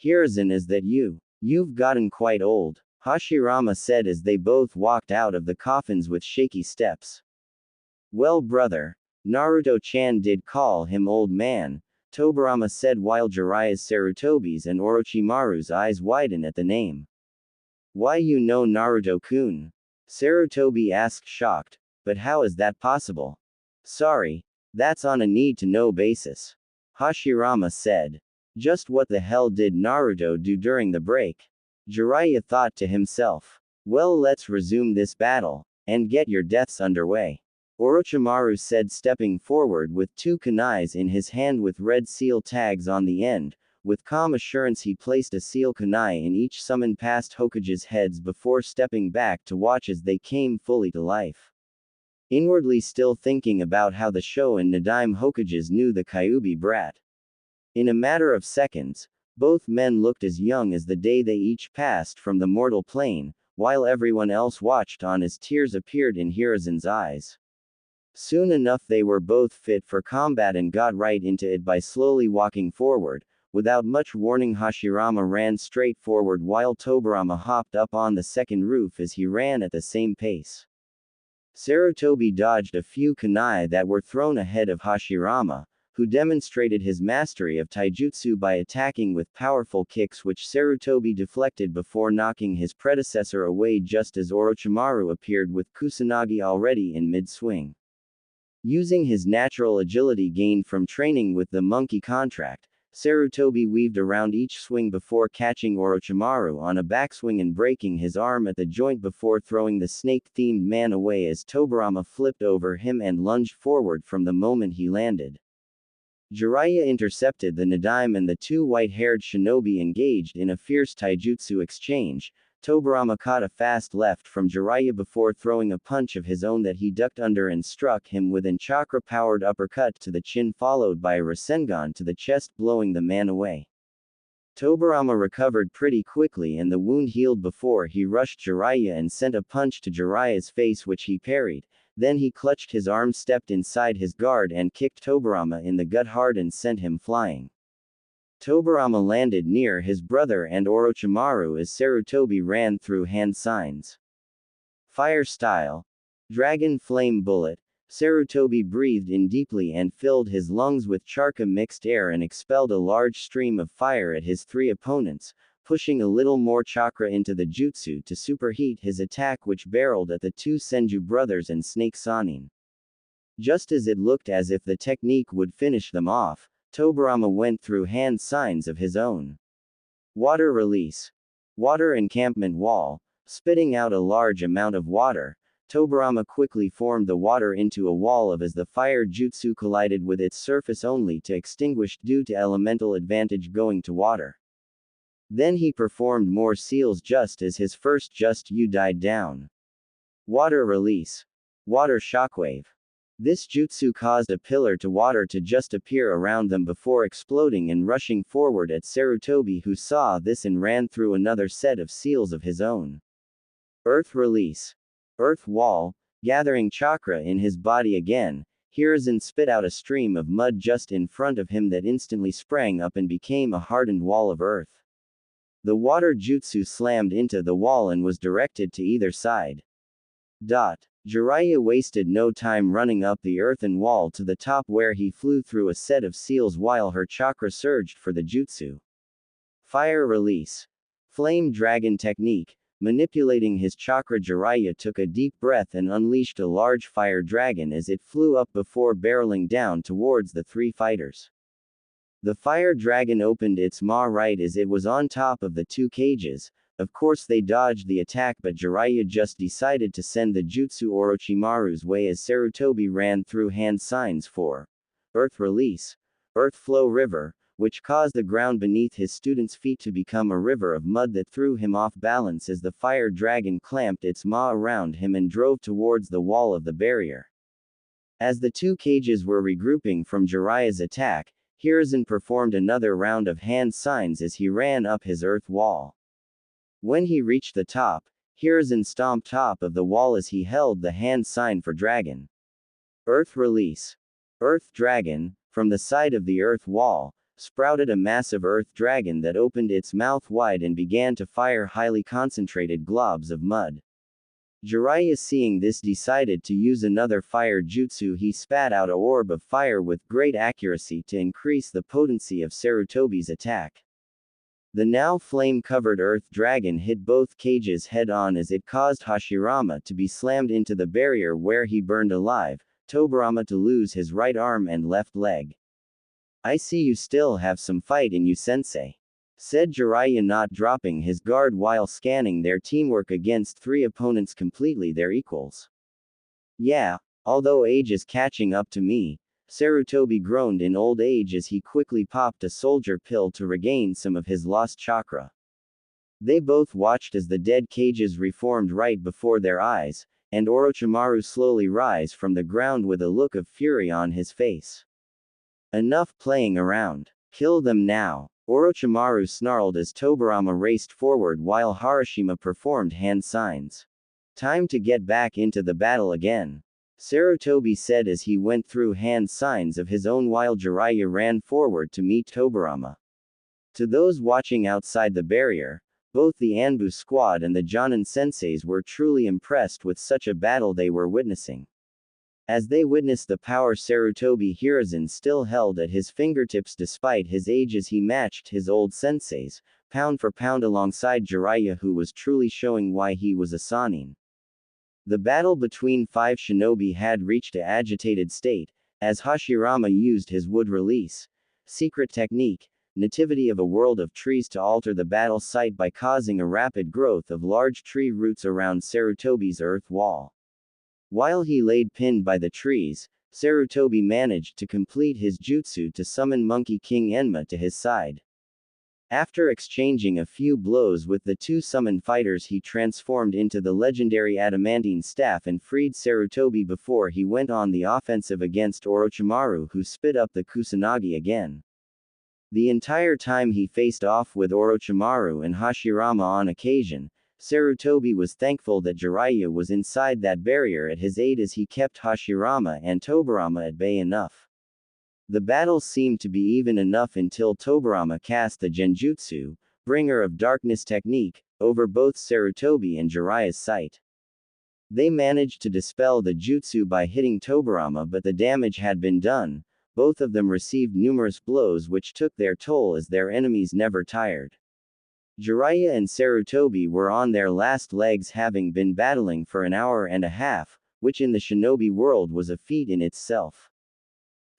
Hiruzen, is that you? You've gotten quite old, Hashirama said as they both walked out of the coffins with shaky steps. Well, brother, Naruto-chan did call him old man, Tobirama said while Jiraiya's, Sarutobi's and Orochimaru's eyes widened at the name. Why, you know Naruto-kun? Sarutobi asked, shocked. But how is that possible? Sorry, that's on a need-to-know basis, Hashirama said. Just what the hell did Naruto do during the break? Jiraiya thought to himself. Well, let's resume this battle, and get your deaths underway, Orochimaru said, stepping forward with two kunais in his hand with red seal tags on the end. With calm assurance he placed a seal kunai in each summoned past Hokage's heads before stepping back to watch as they came fully to life. Inwardly still thinking about how the Sho and Nadaime Hokages knew the Kyuubi brat. In a matter of seconds, both men looked as young as the day they each passed from the mortal plane, while everyone else watched on as tears appeared in Hiruzen's eyes. Soon enough they were both fit for combat and got right into it by slowly walking forward. Without much warning, Hashirama ran straight forward while Tobirama hopped up on the second roof as he ran at the same pace. Sarutobi dodged a few kunai that were thrown ahead of Hashirama, who demonstrated his mastery of taijutsu by attacking with powerful kicks which Sarutobi deflected before knocking his predecessor away just as Orochimaru appeared with Kusanagi already in mid-swing. Using his natural agility gained from training with the monkey contract, Sarutobi weaved around each swing before catching Orochimaru on a backswing and breaking his arm at the joint before throwing the snake-themed man away as Tobirama flipped over him and lunged forward from the moment he landed. Jiraiya intercepted the Nadaime and the two white-haired shinobi engaged in a fierce taijutsu exchange. Tobirama caught a fast left from Jiraiya before throwing a punch of his own that he ducked under and struck him with an chakra-powered uppercut to the chin followed by a Rasengan to the chest, blowing the man away. Tobirama recovered pretty quickly and the wound healed before he rushed Jiraiya and sent a punch to Jiraiya's face which he parried. Then he clutched his arm, stepped inside his guard and kicked Tobirama in the gut hard and sent him flying. Tobirama landed near his brother and Orochimaru as Sarutobi ran through hand signs. Fire style. Dragon flame bullet. Sarutobi breathed in deeply and filled his lungs with charka mixed air and expelled a large stream of fire at his three opponents, pushing a little more chakra into the jutsu to superheat his attack, which barreled at the two Senju brothers and Snake Sanin. Just as it looked as if the technique would finish them off, Tobirama went through hand signs of his own. Water release. Water encampment wall. Spitting out a large amount of water, Tobirama quickly formed the water into a wall of as the fire jutsu collided with its surface only to extinguish due to elemental advantage going to water. Then he performed more seals just as his first Just You died down. Water release. Water shockwave. This jutsu caused a pillar to water to just appear around them before exploding and rushing forward at Sarutobi, who saw this and ran through another set of seals of his own. Earth release. Earth wall. Gathering chakra in his body again, Hiruzen spit out a stream of mud just in front of him that instantly sprang up and became a hardened wall of earth. The water jutsu slammed into the wall and was directed to either side. Jiraiya wasted no time running up the earthen wall to the top, where he flew through a set of seals while her chakra surged for the jutsu. Fire release. Flame dragon technique. Manipulating his chakra, Jiraiya took a deep breath and unleashed a large fire dragon as it flew up before barreling down towards the three fighters. The fire dragon opened its maw right as it was on top of the two cages. Of course they dodged the attack, but Jiraiya just decided to send the jutsu Orochimaru's way as Sarutobi ran through hand signs for Earth release. Earth flow river, which caused the ground beneath his student's feet to become a river of mud that threw him off balance as the fire dragon clamped its maw around him and drove towards the wall of the barrier. As the two cages were regrouping from Jiraiya's attack, Hiruzen performed another round of hand signs as he ran up his earth wall. When he reached the top, Hiruzen stomped top of the wall as he held the hand sign for dragon. Earth release. Earth dragon. From the side of the earth wall, sprouted a massive earth dragon that opened its mouth wide and began to fire highly concentrated globs of mud. Jiraiya, seeing this, decided to use another fire jutsu. He spat out a orb of fire with great accuracy to increase the potency of Sarutobi's attack. The now flame-covered earth dragon hit both cages head-on as it caused Hashirama to be slammed into the barrier, where he burned alive, Tobirama to lose his right arm and left leg. "I see you still have some fight in you, sensei," said Jiraiya, not dropping his guard while scanning their teamwork against three opponents completely their equals. "Yeah, although age is catching up to me," Sarutobi groaned in old age as he quickly popped a soldier pill to regain some of his lost chakra. They both watched as the dead cages reformed right before their eyes, and Orochimaru slowly rise from the ground with a look of fury on his face. "Enough playing around. Kill them now," Orochimaru snarled as Tobirama raced forward while Harashima performed hand signs. "Time to get back into the battle again," Sarutobi said as he went through hand signs of his own while Jiraiya ran forward to meet Tobirama. To those watching outside the barrier, both the Anbu squad and the Jonin senseis were truly impressed with such a battle they were witnessing. As they witnessed the power Sarutobi Hiruzen still held at his fingertips despite his age, as he matched his old senseis, pound for pound alongside Jiraiya, who was truly showing why he was a Sannin. The battle between five shinobi had reached an agitated state, as Hashirama used his wood release secret technique, nativity of a world of trees, to alter the battle site by causing a rapid growth of large tree roots around Sarutobi's earth wall. While he laid pinned by the trees, Sarutobi managed to complete his jutsu to summon Monkey King Enma to his side. After exchanging a few blows with the two summoned fighters, he transformed into the legendary adamantine staff and freed Sarutobi before he went on the offensive against Orochimaru, who spit up the Kusanagi again. The entire time he faced off with Orochimaru and Hashirama on occasion, Sarutobi was thankful that Jiraiya was inside that barrier at his aid, as he kept Hashirama and Tobirama at bay enough. The battle seemed to be even enough until Tobirama cast the Genjutsu, Bringer of Darkness technique, over both Sarutobi and Jiraiya's sight. They managed to dispel the jutsu by hitting Tobirama, but the damage had been done. Both of them received numerous blows which took their toll, as their enemies never tired. Jiraiya and Sarutobi were on their last legs, having been battling for an hour and a half, which in the shinobi world was a feat in itself.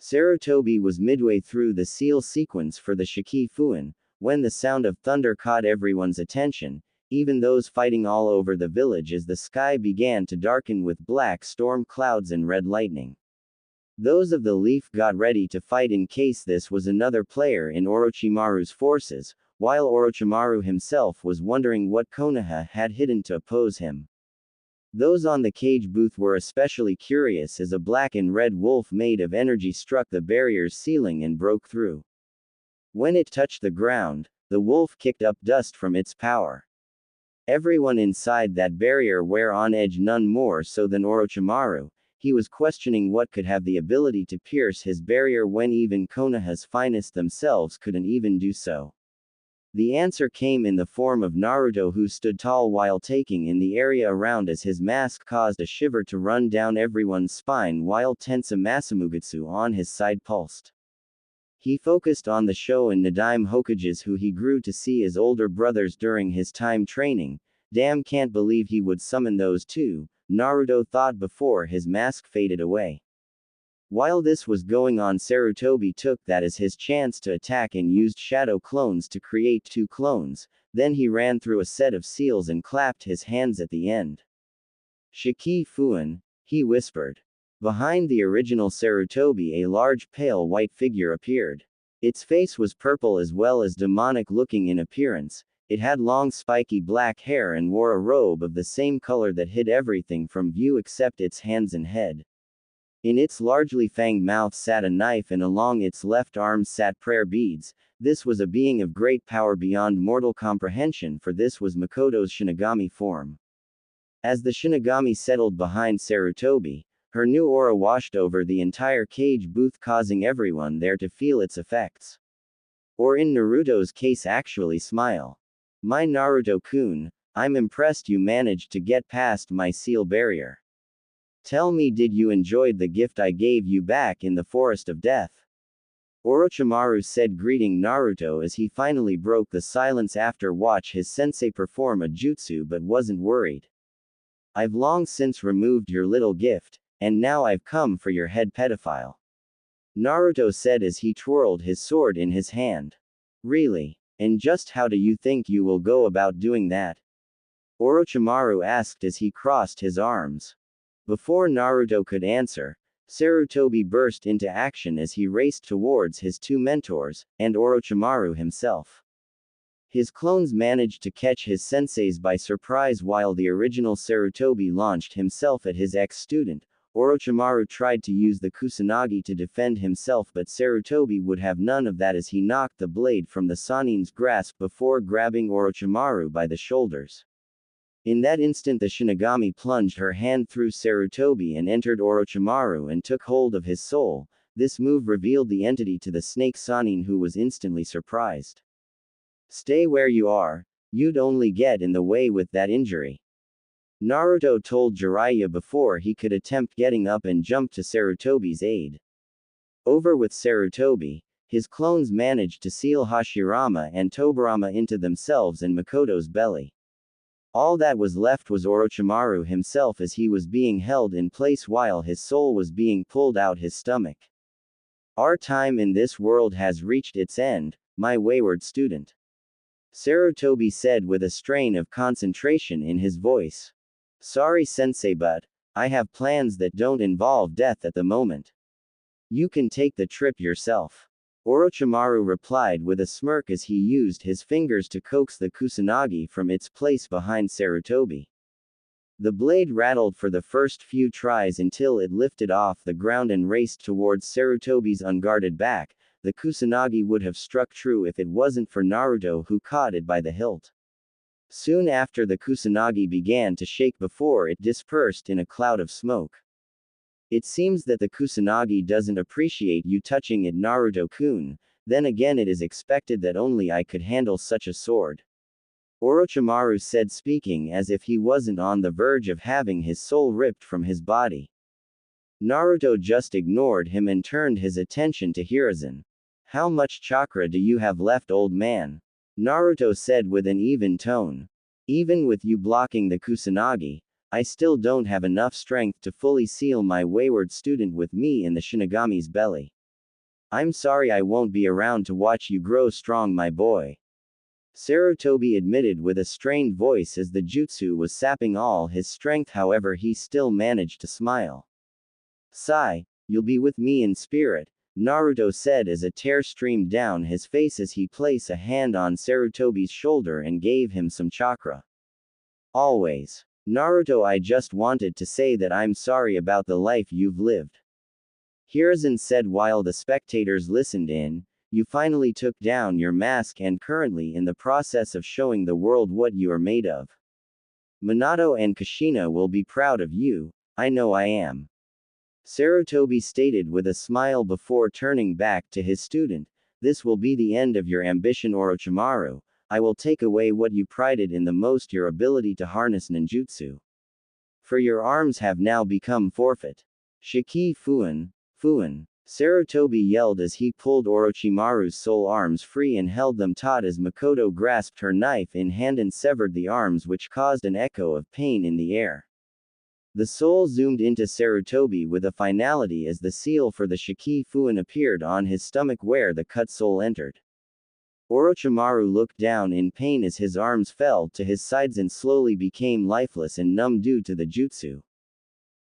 Sarutobi was midway through the seal sequence for the Shiki Fuin, when the sound of thunder caught everyone's attention, even those fighting all over the village, as the sky began to darken with black storm clouds and red lightning. Those of the Leaf got ready to fight in case this was another player in Orochimaru's forces, while Orochimaru himself was wondering what Konoha had hidden to oppose him. Those on the cage booth were especially curious as a black and red wolf made of energy struck the barrier's ceiling and broke through. When it touched the ground, the wolf kicked up dust from its power. Everyone inside that barrier were on edge, none more so than Orochimaru. He was questioning what could have the ability to pierce his barrier when even Konoha's finest themselves couldn't even do so. The answer came in the form of Naruto, who stood tall while taking in the area around as his mask caused a shiver to run down everyone's spine while Tensa Masamugutsu on his side pulsed. He focused on the Sho and Nadaime Hokages, who he grew to see as older brothers during his time training. Damn, can't believe he would summon those two, Naruto thought before his mask faded away. While this was going on, Sarutobi took that as his chance to attack and used shadow clones to create two clones, then he ran through a set of seals and clapped his hands at the end. Shiki Fuin, he whispered. Behind the original Sarutobi, a large pale white figure appeared. Its face was purple as well as demonic looking in appearance. It had long spiky black hair and wore a robe of the same color that hid everything from view except its hands and head. In its largely fanged mouth sat a knife, and along its left arm sat prayer beads. This was a being of great power beyond mortal comprehension, for this was Makoto's Shinigami form. As the Shinigami settled behind Sarutobi, her new aura washed over the entire cage booth, causing everyone there to feel its effects. Or in Naruto's case, actually smile. My Naruto-kun, I'm impressed you managed to get past my seal barrier. Tell me, did you enjoy the gift I gave you back in the Forest of Death? Orochimaru said, greeting Naruto as he finally broke the silence after watch his sensei perform a jutsu, but wasn't worried. I've long since removed your little gift, and now I've come for your head, pedophile. Naruto said as he twirled his sword in his hand. Really? And just how do you think you will go about doing that? Orochimaru asked as he crossed his arms. Before Naruto could answer, Sarutobi burst into action as he raced towards his two mentors, and Orochimaru himself. His clones managed to catch his senseis by surprise while the original Sarutobi launched himself at his ex-student. Orochimaru tried to use the Kusanagi to defend himself, but Sarutobi would have none of that as he knocked the blade from the Sanin's grasp before grabbing Orochimaru by the shoulders. In that instant, the Shinigami plunged her hand through Sarutobi and entered Orochimaru and took hold of his soul. This move revealed the entity to the snake Sanin, who was instantly surprised. Stay where you are, you'd only get in the way with that injury. Naruto told Jiraiya before he could attempt getting up and jumped to Sarutobi's aid. Over with Sarutobi, his clones managed to seal Hashirama and Tobirama into themselves and Makoto's belly. All that was left was Orochimaru himself as he was being held in place while his soul was being pulled out his stomach. Our time in this world has reached its end, my wayward student. Sarutobi said with a strain of concentration in his voice. Sorry sensei, but I have plans that don't involve death at the moment. You can take the trip yourself. Orochimaru replied with a smirk as he used his fingers to coax the Kusanagi from its place behind Sarutobi. The blade rattled for the first few tries until it lifted off the ground and raced towards Sarutobi's unguarded back. The Kusanagi would have struck true if it wasn't for Naruto, who caught it by the hilt. Soon after, the Kusanagi began to shake before it dispersed in a cloud of smoke. It seems that the Kusanagi doesn't appreciate you touching it, Naruto-kun. Then again, it is expected that only I could handle such a sword. Orochimaru said, speaking as if he wasn't on the verge of having his soul ripped from his body. Naruto just ignored him and turned his attention to Hiruzen. How much chakra do you have left, old man? Naruto said with an even tone. Even with you blocking the Kusanagi, I still don't have enough strength to fully seal my wayward student with me in the Shinigami's belly. I'm sorry I won't be around to watch you grow strong, my boy. Sarutobi admitted with a strained voice as the jutsu was sapping all his strength, however he still managed to smile. Sigh, you'll be with me in spirit, Naruto said as a tear streamed down his face as he placed a hand on Sarutobi's shoulder and gave him some chakra. Always. Naruto, I just wanted to say that I'm sorry about the life you've lived. Hiruzen said while the spectators listened in. You finally took down your mask and currently in the process of showing the world what you are made of. Minato and Kushina will be proud of you, I know I am. Sarutobi stated with a smile before turning back to his student, this will be the end of your ambition, Orochimaru. I will take away what you prided in the most, your ability to harness ninjutsu. For your arms have now become forfeit. Shiki Fuin. Sarutobi yelled as he pulled Orochimaru's soul arms free and held them taut as Makoto grasped her knife in hand and severed the arms, which caused an echo of pain in the air. The soul zoomed into Sarutobi with a finality as the seal for the Shiki Fuin appeared on his stomach where the cut soul entered. Orochimaru looked down in pain as his arms fell to his sides and slowly became lifeless and numb due to the jutsu.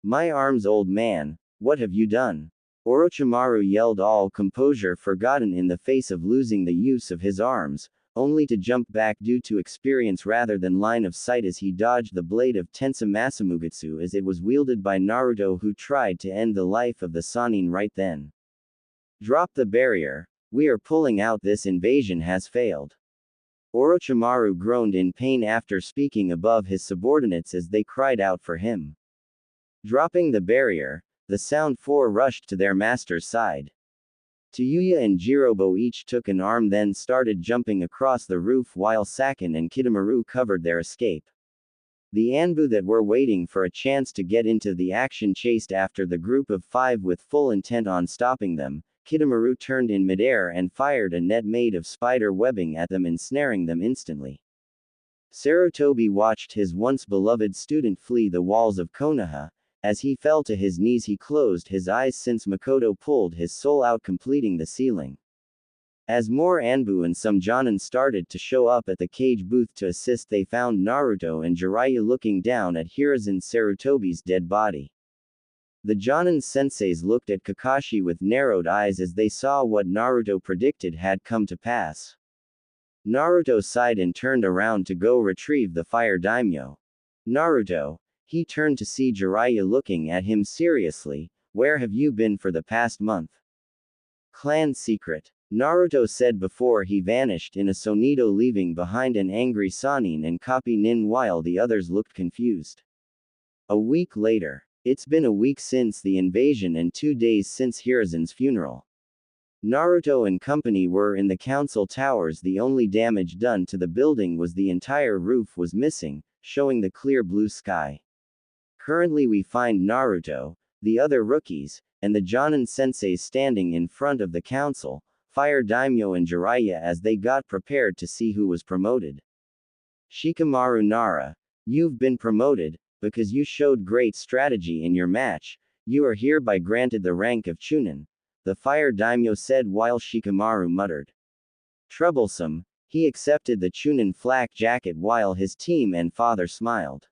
My arms, old man, what have you done? Orochimaru yelled, all composure forgotten in the face of losing the use of his arms, only to jump back due to experience rather than line of sight as he dodged the blade of Tensa Masamugutsu as it was wielded by Naruto, who tried to end the life of the Sannin right then. Drop the barrier, we are pulling out, this invasion has failed. Orochimaru groaned in pain after speaking above his subordinates as they cried out for him. Dropping the barrier, the Sound Four rushed to their master's side. Tayuya and Jirobo each took an arm, then started jumping across the roof while Sakin and Kidomaru covered their escape. The Anbu that were waiting for a chance to get into the action chased after the group of five with full intent on stopping them. Kidomaru turned in midair and fired a net made of spider webbing at them, ensnaring them instantly. Sarutobi watched his once beloved student flee the walls of Konoha. As he fell to his knees, he closed his eyes since Makoto pulled his soul out, completing the sealing. As more Anbu and some Jonin started to show up at the cage booth to assist, they found Naruto and Jiraiya looking down at Hiruzen Sarutobi's dead body. The Jonin senseis looked at Kakashi with narrowed eyes as they saw what Naruto predicted had come to pass. Naruto sighed and turned around to go retrieve the fire daimyo. Naruto. He turned to see Jiraiya looking at him seriously. Where have you been for the past month? Clan secret, Naruto said before he vanished in a sonito, leaving behind an angry Sannin and Kapi Nin while the others looked confused. A week later. It's been a week since the invasion and 2 days since Hiruzen's funeral. Naruto and company were in the council towers. The only damage done to the building was the entire roof was missing, showing the clear blue sky. Currently we find Naruto, the other rookies, and the Jonin senseis standing in front of the council, Fire Daimyo and Jiraiya as they got prepared to see who was promoted. Shikamaru Nara, you've been promoted, because you showed great strategy in your match. You are hereby granted the rank of Chunin, the Fire Daimyo said while Shikamaru muttered. Troublesome, he accepted the Chunin flak jacket while his team and father smiled.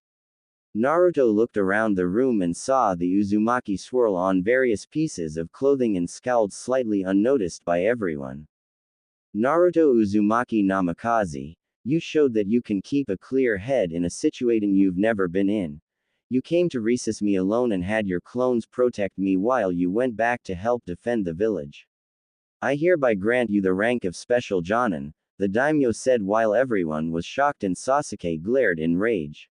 Naruto looked around the room and saw the Uzumaki swirl on various pieces of clothing and scowled slightly, unnoticed by everyone. Naruto Uzumaki Namikaze, you showed that you can keep a clear head in a situation you've never been in. You came to resist me alone and had your clones protect me while you went back to help defend the village. I hereby grant you the rank of Special Jonin, the daimyo said while everyone was shocked and Sasuke glared in rage.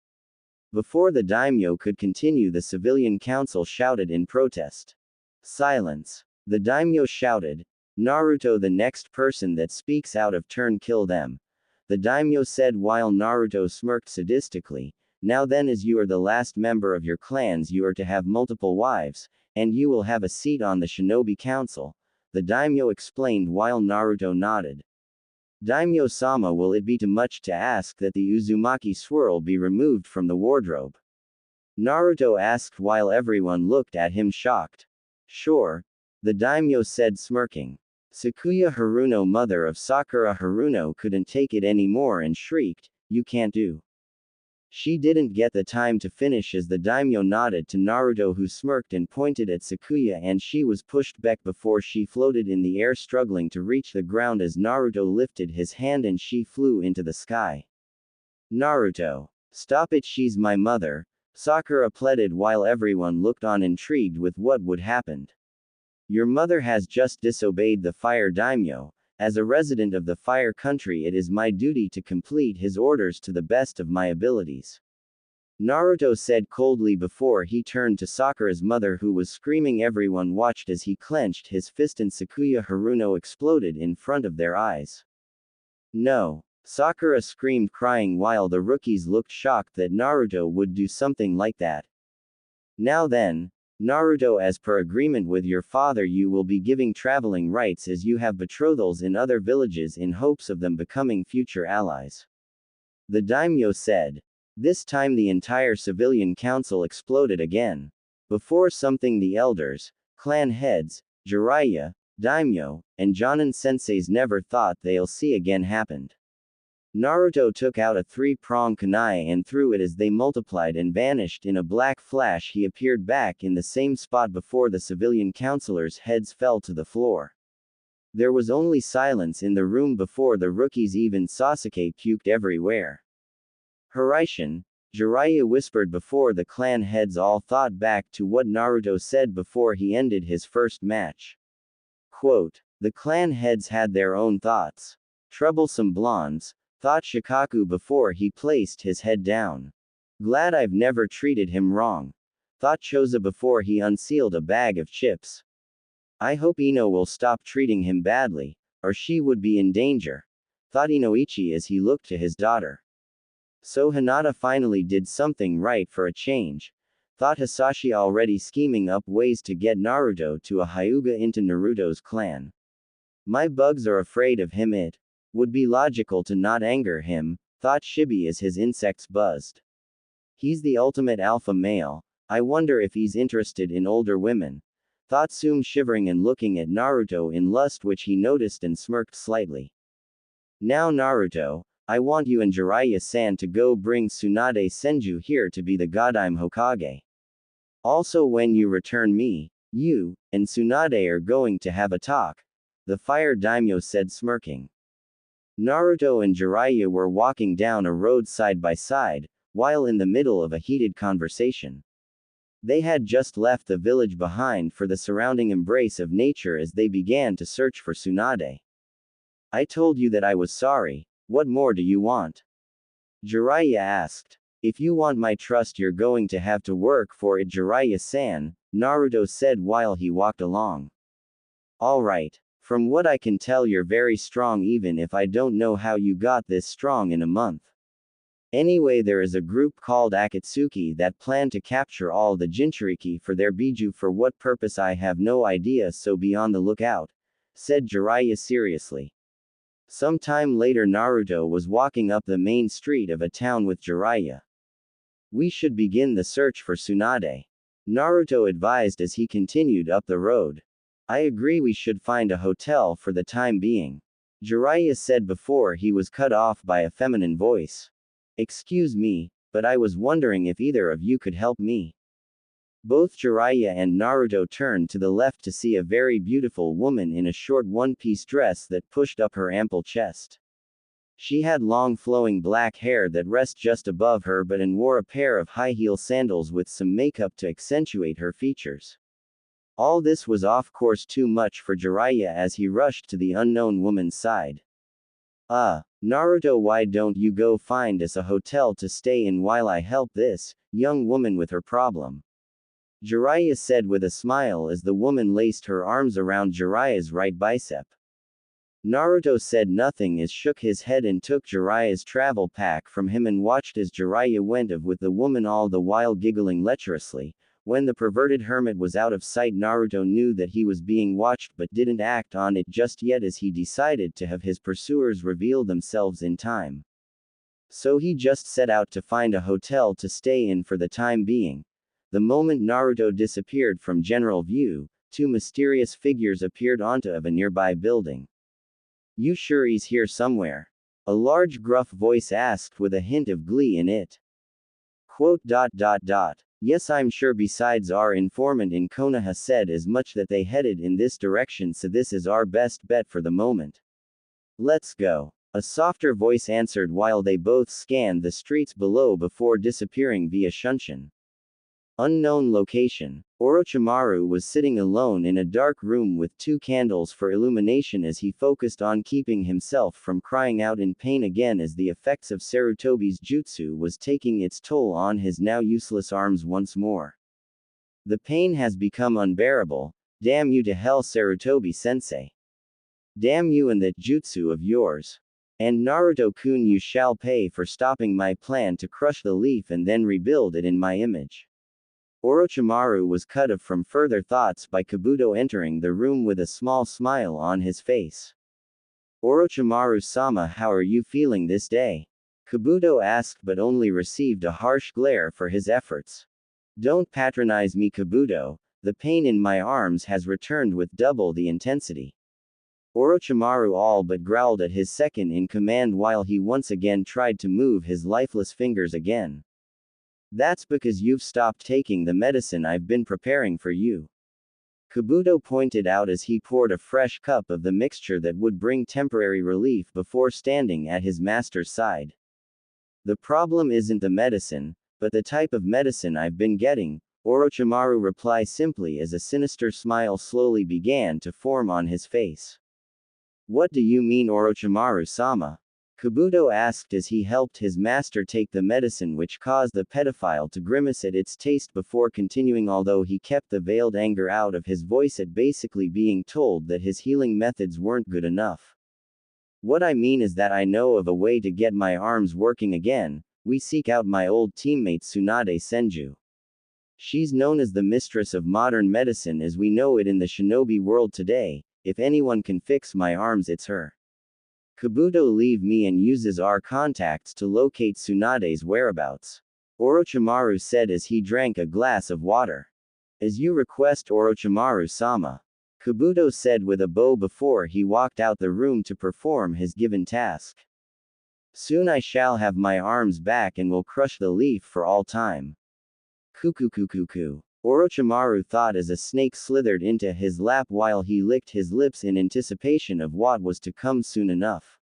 Before the daimyo could continue, the civilian council shouted in protest. Silence. The daimyo shouted. Naruto, the next person that speaks out of turn, kill them. The daimyo said while Naruto smirked sadistically. Now then, as you are the last member of your clans, you are to have multiple wives, and you will have a seat on the shinobi council, the daimyo explained while Naruto nodded. Daimyo-sama, will it be too much to ask that the Uzumaki swirl be removed from the wardrobe? Naruto asked while everyone looked at him shocked. Sure. The daimyo said smirking. Sakuya Haruno, mother of Sakura Haruno, couldn't take it anymore and shrieked, "You can't do." She didn't get the time to finish as the daimyo nodded to Naruto, who smirked and pointed at Sakuya, and she was pushed back before she floated in the air, struggling to reach the ground as Naruto lifted his hand and she flew into the sky. Naruto. Stop it, she's my mother, Sakura pleaded while everyone looked on intrigued with what would happen. Your mother has just disobeyed the fire daimyo. As a resident of the fire country, it is my duty to complete his orders to the best of my abilities. Naruto said coldly before he turned to Sakura's mother, who was screaming. Everyone watched as he clenched his fist and Sakuya Haruno exploded in front of their eyes. No! Sakura screamed, crying, while the rookies looked shocked that Naruto would do something like that. Now then, Naruto, as per agreement with your father, you will be giving traveling rights as you have betrothals in other villages in hopes of them becoming future allies. The daimyo said. This time the entire civilian council exploded again. Before something the elders, clan heads, Jiraiya, daimyo, and Jonin senseis never thought they'll see again happened. Naruto took out a three-pronged kunai and threw it as they multiplied and vanished in a black flash. He appeared back in the same spot before the civilian councilors' heads fell to the floor. There was only silence in the room before the rookies. Even Sasuke puked everywhere. Hiraishin, Jiraiya whispered before the clan heads all thought back to what Naruto said before he ended his first match. Quote, the clan heads had their own thoughts. Troublesome blondes, thought Shikaku before he placed his head down. Glad I've never treated him wrong, thought Choza before he unsealed a bag of chips. I hope Ino will stop treating him badly, or she would be in danger, thought Inoichi as he looked to his daughter. So Hinata finally did something right for a change, thought Hisashi, already scheming up ways to get Naruto to a Hyuga into Naruto's clan. My bugs are afraid of him. It would be logical to not anger him, thought Shibi as his insects buzzed. He's the ultimate alpha male. I wonder if he's interested in older women, thought Sum, shivering and looking at Naruto in lust, which he noticed and smirked slightly. Now Naruto, I want you and Jiraiya-san to go bring Tsunade Senju here to be the Godime Hokage. Also, when you return me, you and Tsunade are going to have a talk, the fire daimyo said, smirking. Naruto and Jiraiya were walking down a road side by side, while in the middle of a heated conversation. They had just left the village behind for the surrounding embrace of nature as they began to search for Tsunade. I told you that I was sorry, what more do you want? Jiraiya asked. If you want my trust, you're going to have to work for it, Jiraiya-san, Naruto said while he walked along. Alright. From what I can tell, you're very strong, even if I don't know how you got this strong in a month. Anyway, there is a group called Akatsuki that plan to capture all the Jinchuriki for their Biju. For what purpose I have no idea, so be on the lookout, said Jiraiya seriously. Some time later, Naruto was walking up the main street of a town with Jiraiya. We should begin the search for Tsunade, Naruto advised as he continued up the road. I agree, we should find a hotel for the time being, Jiraiya said before he was cut off by a feminine voice. Excuse me, but I was wondering if either of you could help me. Both Jiraiya and Naruto turned to the left to see a very beautiful woman in a short one-piece dress that pushed up her ample chest. She had long flowing black hair that rests just above her butt and wore a pair of high-heel sandals with some makeup to accentuate her features. All this was of course too much for Jiraiya as he rushed to the unknown woman's side. Naruto, why don't you go find us a hotel to stay in while I help this young woman with her problem? Jiraiya said with a smile as the woman laced her arms around Jiraiya's right bicep. Naruto said nothing as shook his head and took Jiraiya's travel pack from him and watched as Jiraiya went off with the woman, all the while giggling lecherously, When the perverted hermit was out of sight, Naruto knew that he was being watched but didn't act on it just yet, as he decided to have his pursuers reveal themselves in time. So he just set out to find a hotel to stay in for the time being. The moment Naruto disappeared from general view, two mysterious figures appeared onto a nearby building. "You sure he's here somewhere?" a large gruff voice asked with a hint of glee in it. Quote. "Yes, I'm sure. Besides, our informant in Konoha said as much, that they headed in this direction, so this is our best bet for the moment. Let's go." A softer voice answered while they both scanned the streets below before disappearing via Shunshin. Unknown location. Orochimaru was sitting alone in a dark room with two candles for illumination as he focused on keeping himself from crying out in pain again, as the effects of Sarutobi's jutsu was taking its toll on his now useless arms once more. "The pain has become unbearable. Damn you to hell, Sarutobi-sensei. Damn you and that jutsu of yours. And Naruto-kun, you shall pay for stopping my plan to crush the leaf and then rebuild it in my image." Orochimaru was cut off from further thoughts by Kabuto entering the room with a small smile on his face. "Orochimaru-sama, how are you feeling this day?" Kabuto asked, but only received a harsh glare for his efforts. "Don't patronize me, Kabuto. The pain in my arms has returned with double the intensity." Orochimaru all but growled at his second in command while he once again tried to move his lifeless fingers again. "That's because you've stopped taking the medicine I've been preparing for you," Kabuto pointed out as he poured a fresh cup of the mixture that would bring temporary relief before standing at his master's side. "The problem isn't the medicine, but the type of medicine I've been getting," Orochimaru replied simply as a sinister smile slowly began to form on his face. "What do you mean, Orochimaru-sama?" Kabuto asked as he helped his master take the medicine, which caused the pedophile to grimace at its taste before continuing, although he kept the veiled anger out of his voice at basically being told that his healing methods weren't good enough. "What I mean is that I know of a way to get my arms working again. We seek out my old teammate Tsunade Senju. She's known as the mistress of modern medicine as we know it in the shinobi world today. If anyone can fix my arms, it's her. Kabuto leave me and uses our contacts to locate Tsunade's whereabouts," Orochimaru said as he drank a glass of water. "As you request, Orochimaru-sama," Kabuto said with a bow before he walked out the room to perform his given task. "Soon I shall have my arms back and will crush the leaf for all time." Kukukukuku. Orochimaru thought as a snake slithered into his lap while he licked his lips in anticipation of what was to come soon enough.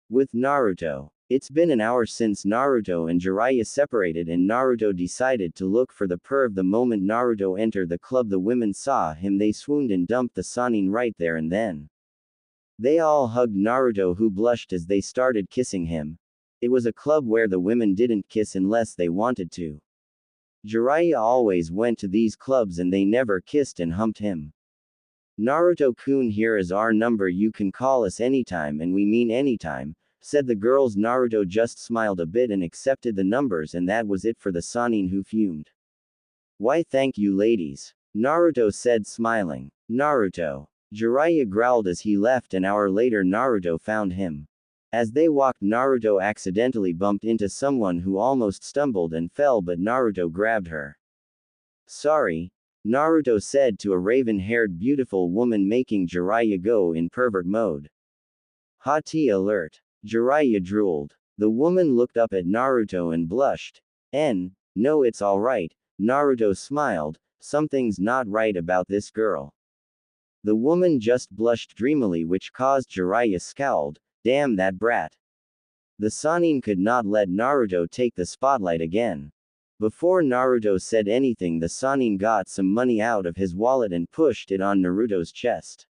With Naruto. It's been an hour since Naruto and Jiraiya separated, and Naruto decided to look for the perv. The moment Naruto entered the club, the women saw him, they swooned and dumped the Sannin right there and then. They all hugged Naruto, who blushed as they started kissing him. It was a club where the women didn't kiss unless they wanted to. Jiraiya always went to these clubs and they never kissed and humped him. "Naruto-kun, here is our number, you can call us anytime, and we mean anytime," said the girls. Naruto just smiled a bit and accepted the numbers, and that was it for the Sannin, who fumed. "Why, thank you, ladies," Naruto said, smiling. "Naruto." Jiraiya growled as he left. An hour later, Naruto found him. As they walked, Naruto accidentally bumped into someone who almost stumbled and fell, but Naruto grabbed her. "Sorry," Naruto said to a raven-haired beautiful woman, making Jiraiya go in pervert mode. "Hati alert." Jiraiya drooled. The woman looked up at Naruto and blushed. No, it's alright," Naruto smiled. "Something's not right about this girl." The woman just blushed dreamily, which caused Jiraiya scowled. "Damn that brat." The Sannin could not let Naruto take the spotlight again. Before Naruto said anything, the Sannin got some money out of his wallet and pushed it on Naruto's chest.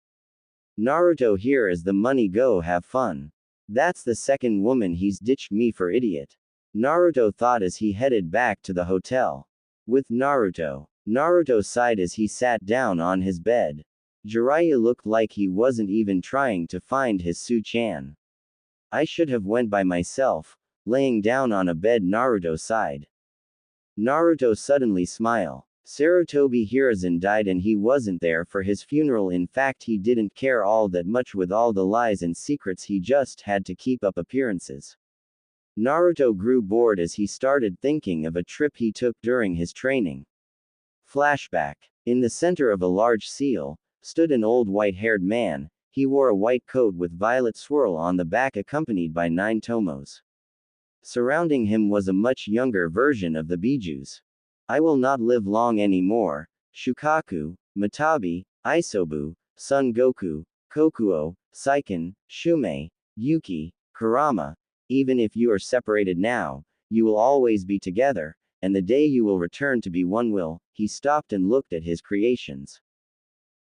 "Naruto, here is the money, go have fun." "That's the second woman he's ditched me for, idiot," Naruto thought as he headed back to the hotel. With Naruto. Naruto sighed as he sat down on his bed. Jiraiya looked like he wasn't even trying to find his Su-chan. "I should have went by myself." Laying down on a bed, Naruto sighed. Naruto suddenly smiled. Sarutobi Hiruzen died and he wasn't there for his funeral. In fact, he didn't care all that much with all the lies and secrets, he just had to keep up appearances. Naruto grew bored as he started thinking of a trip he took during his training. Flashback. In the center of a large seal, stood an old white-haired man. He wore a white coat with violet swirl on the back accompanied by 9 tomos. Surrounding him was a much younger version of the Bijus. I will not live long anymore. Shukaku, Matabi, Isobu, Son Goku, Kokuo, Seiken, Shumei, Yuki, Kurama. Even if you are separated now, you will always be together, and the day you will return to be one will. He stopped and looked at his creations.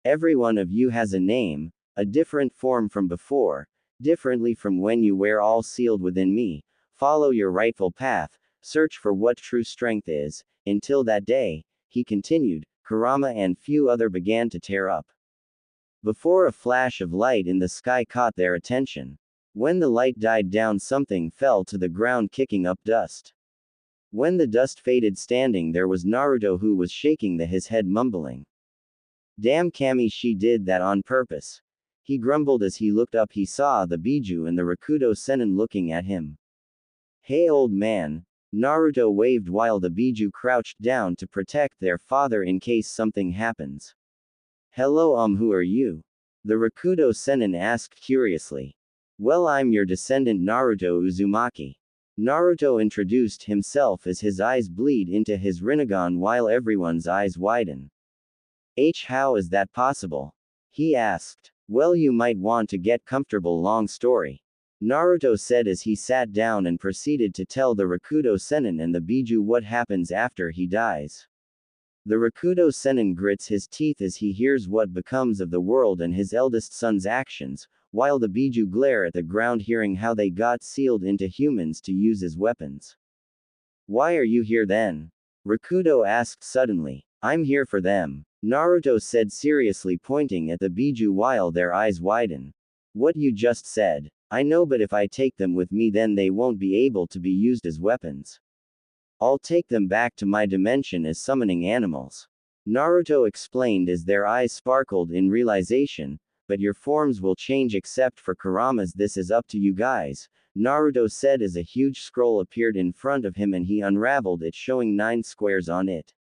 Every one of you has a name, a different form from before, differently from when you were all sealed within me. Follow your rightful path, search for what true strength is. Until that day, he continued, Kurama and few other began to tear up. Before a flash of light in the sky caught their attention. When the light died down, something fell to the ground kicking up dust. When the dust faded, standing there was Naruto, who was shaking his head mumbling. Damn Kami, she did that on purpose. He grumbled as he looked up. He saw the Biju and the Rakudo Sennin looking at him. Hey old man. Naruto waved while the Biju crouched down to protect their father in case something happens. Hello, who are you? The Rakudo Sennin asked curiously. Well, I'm your descendant Naruto Uzumaki. Naruto introduced himself as his eyes bleed into his Rinnegan while everyone's eyes widen. How is that possible? He asked. Well, you might want to get comfortable, long story. Naruto said as he sat down and proceeded to tell the Rakudo Sennin and the Biju what happens after he dies. The Rakudo Sennin grits his teeth as he hears what becomes of the world and his eldest son's actions, while the Biju glare at the ground, hearing how they got sealed into humans to use as weapons. Why are you here then? Rakudo asked suddenly. I'm here for them, Naruto said seriously, pointing at the Biju while their eyes widen. What you just said. I know, but if I take them with me, then they won't be able to be used as weapons. I'll take them back to my dimension as summoning animals. Naruto explained as their eyes sparkled in realization, but your forms will change except for Kurama's. This is up to you guys, Naruto said as a huge scroll appeared in front of him and he unraveled it, showing 9 squares on it.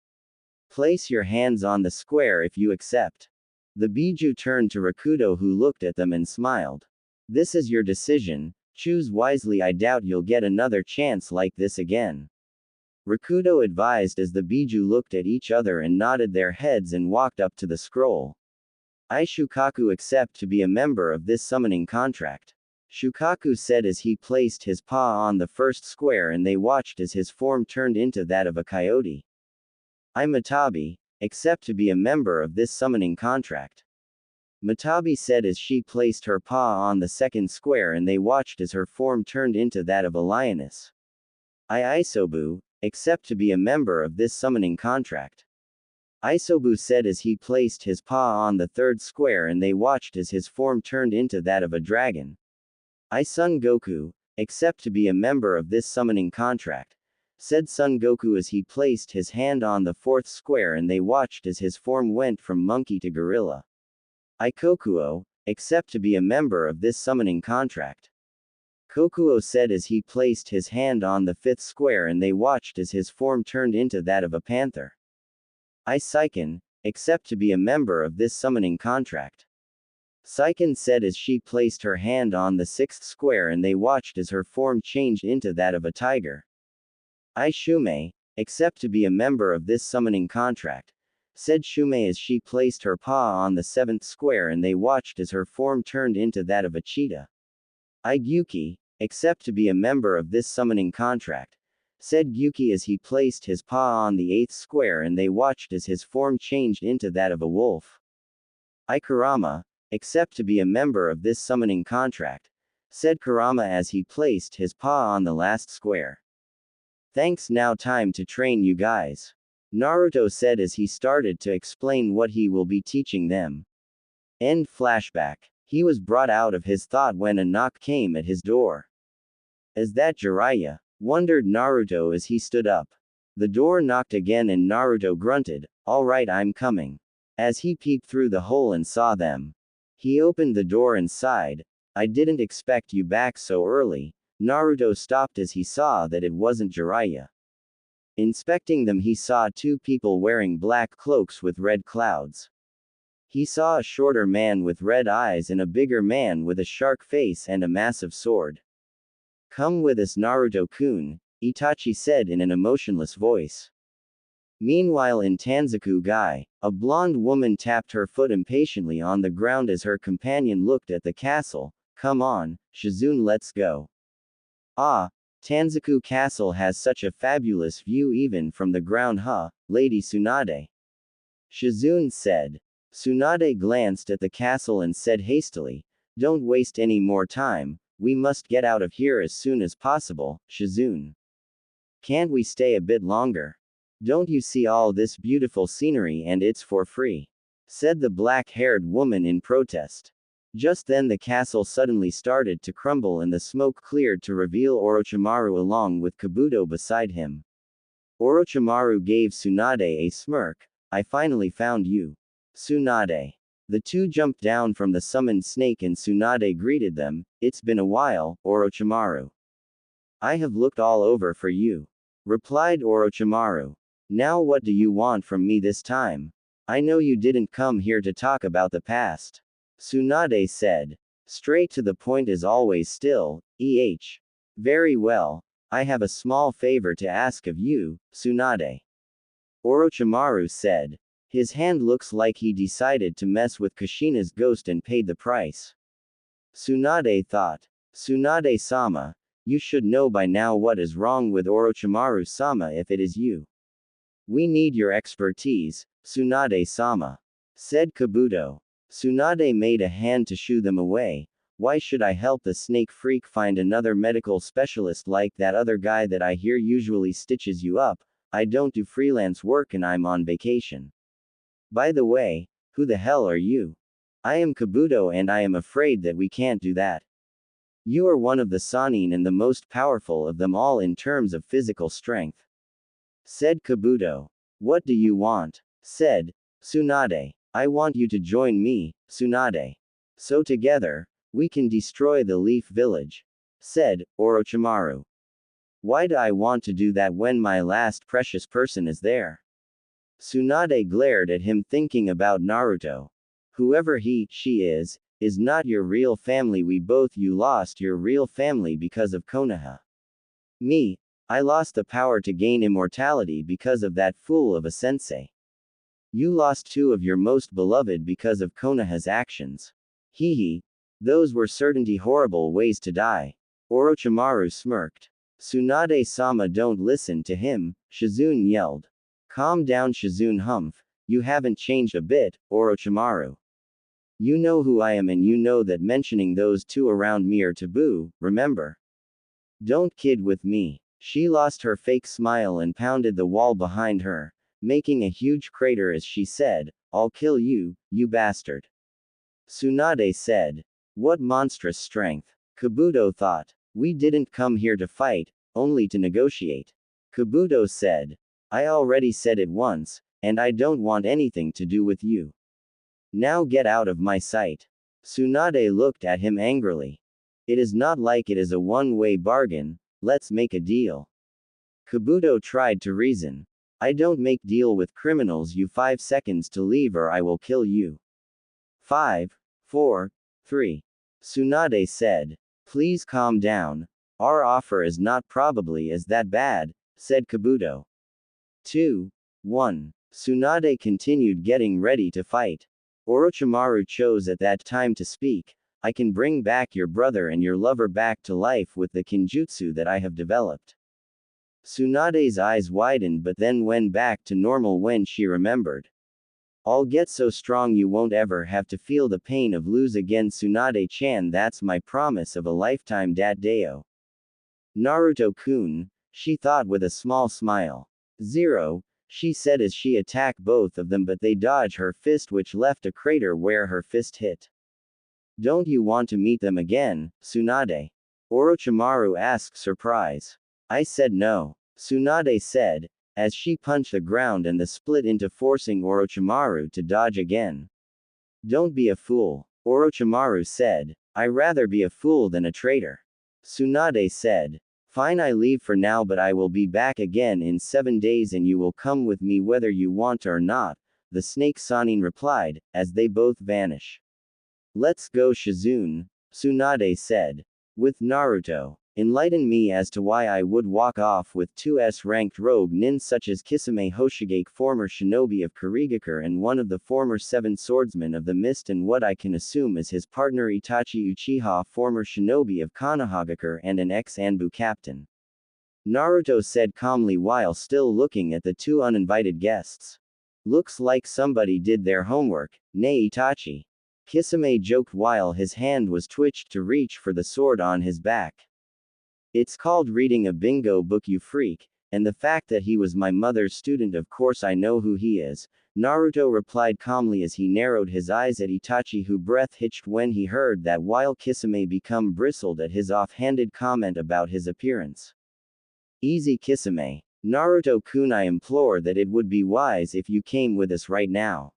Place your hands on the square if you accept. The Biju turned to Rakudo, who looked at them and smiled. This is your decision, choose wisely. I doubt you'll get another chance like this again. Rakudo advised as the Biju looked at each other and nodded their heads and walked up to the scroll. I Shukaku accept to be a member of this summoning contract. Shukaku said as he placed his paw on the first square and they watched as his form turned into that of a coyote. I Matabi accept to be a member of this summoning contract. Matabi said as she placed her paw on the second square and they watched as her form turned into that of a lioness. I Isobu accept to be a member of this summoning contract. Isobu said as he placed his paw on the third square and they watched as his form turned into that of a dragon. I Son Goku accept to be a member of this summoning contract, said Son Goku as he placed his hand on the fourth square and they watched as his form went from monkey to gorilla. I Kokuo accept to be a member of this summoning contract. Kokuo said as he placed his hand on the fifth square and they watched as his form turned into that of a panther. I Seiken accept to be a member of this summoning contract. Seiken said as she placed her hand on the sixth square and they watched as her form changed into that of a tiger. I Shumei accept to be a member of this summoning contract, said Shumei as she placed her paw on the seventh square and they watched as her form turned into that of a cheetah. I Gyuki accept to be a member of this summoning contract, said Gyuki as he placed his paw on the eighth square and they watched as his form changed into that of a wolf. I Kurama accept to be a member of this summoning contract, said Kurama as he placed his paw on the last square. Thanks, now time to train you guys, Naruto said as he started to explain what he will be teaching them. End flashback. He was brought out of his thought when a knock came at his door. Is that Jiraiya? Wondered Naruto as he stood up. The door knocked again and Naruto grunted, "All right, I'm coming." As he peeped through the hole and saw them. He opened the door and sighed, "I didn't expect you back so early." Naruto stopped as he saw that it wasn't Jiraiya. Inspecting them, he saw two people wearing black cloaks with red clouds. He saw a shorter man with red eyes and a bigger man with a shark face and a massive sword. "Come with us, Naruto-kun," Itachi said in an emotionless voice. Meanwhile in Tanzaku-gai, a blonde woman tapped her foot impatiently on the ground as her companion looked at the castle. "Come on, Shizune, let's go." "Ah, Tanzaku Castle has such a fabulous view even from the ground, huh, Lady Tsunade?" Shizune said. Tsunade glanced at the castle and said hastily, "Don't waste any more time, we must get out of here as soon as possible, Shizune. Can't we stay a bit longer? Don't you see all this beautiful scenery and it's for free?" said the black-haired woman in protest. Just then the castle suddenly started to crumble and the smoke cleared to reveal Orochimaru along with Kabuto beside him. Orochimaru gave Tsunade a smirk. "I finally found you, Tsunade." The two jumped down from the summoned snake and Tsunade greeted them. "It's been a while, Orochimaru." "I have looked all over for you," replied Orochimaru. "Now what do you want from me this time? I know you didn't come here to talk about the past." Tsunade said. "Straight to the point as always still, Very well. I have a small favor to ask of you, Tsunade." Orochimaru said. His hand looks like he decided to mess with Kushina's ghost and paid the price. Tsunade thought. "Tsunade-sama, you should know by now what is wrong with Orochimaru-sama if it is you. We need your expertise, Tsunade-sama," said Kabuto. Tsunade made a hand to shoo them away. "Why should I help the snake freak find another medical specialist like that other guy that I hear usually stitches you up? I don't do freelance work and I'm on vacation. By the way, who the hell are you?" "I am Kabuto and I am afraid that we can't do that. You are one of the Sannin and the most powerful of them all in terms of physical strength," said Kabuto. "What do you want?" said Tsunade. "I want you to join me, Tsunade. So together, we can destroy the Leaf Village," said Orochimaru. "Why do I want to do that when my last precious person is there?" Tsunade glared at him thinking about Naruto. "Whoever she is not your real family. You lost your real family because of Konoha. Me, I lost the power to gain immortality because of that fool of a sensei. You lost two of your most beloved because of Konoha's actions. Hehe. Those were certainly horrible ways to die." Orochimaru smirked. "Tsunade-sama, don't listen to him," Shizune yelled. "Calm down, Shizune, humph. You haven't changed a bit, Orochimaru. You know who I am and you know that mentioning those two around me are taboo, remember? Don't kid with me." She lost her fake smile and pounded the wall behind her, making a huge crater as she said, "I'll kill you, you bastard." Tsunade said. "What monstrous strength," Kabuto thought. "We didn't come here to fight, only to negotiate." Kabuto said. "I already said it once, and I don't want anything to do with you. Now get out of my sight." Tsunade looked at him angrily. "It is not like it is a one-way bargain, let's make a deal." Kabuto tried to reason. "I don't make deal with criminals. You 5 seconds to leave or I will kill you." 5, 4, 3. Tsunade said. "Please calm down. Our offer is not probably as that bad," said Kabuto. 2, 1. Tsunade continued getting ready to fight. Orochimaru chose at that time to speak. "I can bring back your brother and your lover back to life with the kinjutsu that I have developed." Tsunade's eyes widened but then went back to normal when she remembered. "I'll get so strong you won't ever have to feel the pain of lose again, Tsunade-chan. That's my promise of a lifetime, Date-deo." "Naruto-kun," she thought with a small smile. "0, she said as she attacked both of them but they dodged her fist which left a crater where her fist hit. "Don't you want to meet them again, Tsunade?" Orochimaru asked surprise. "I said no," Tsunade said, as she punched the ground and the split into, forcing Orochimaru to dodge again. Don't be a fool, Orochimaru said. I'd rather be a fool than a traitor. Tsunade said. Fine, I leave for now, but I will be back again in 7 days and you will come with me whether you want or not, the snake Sanin replied, as they both vanish. Let's go, Shizune, Tsunade said. With Naruto. Enlighten me as to why I would walk off with 2S ranked rogue nin such as Kisame Hoshigake, former shinobi of Kurigakure and one of the former 7 swordsmen of the mist, and what I can assume is his partner Itachi Uchiha, former shinobi of Konohagakure and an ex-Anbu captain. Naruto said calmly while still looking at the 2 uninvited guests. Looks like somebody did their homework, nay Itachi. Kisame joked while his hand was twitched to reach for the sword on his back. It's called reading a bingo book, you freak, and the fact that he was my mother's student, of course I know who he is, Naruto replied calmly as he narrowed his eyes at Itachi, who breath hitched when he heard that, while Kisame became bristled at his offhanded comment about his appearance. Easy, Kisame. Naruto-kun, I implore that it would be wise if you came with us right now,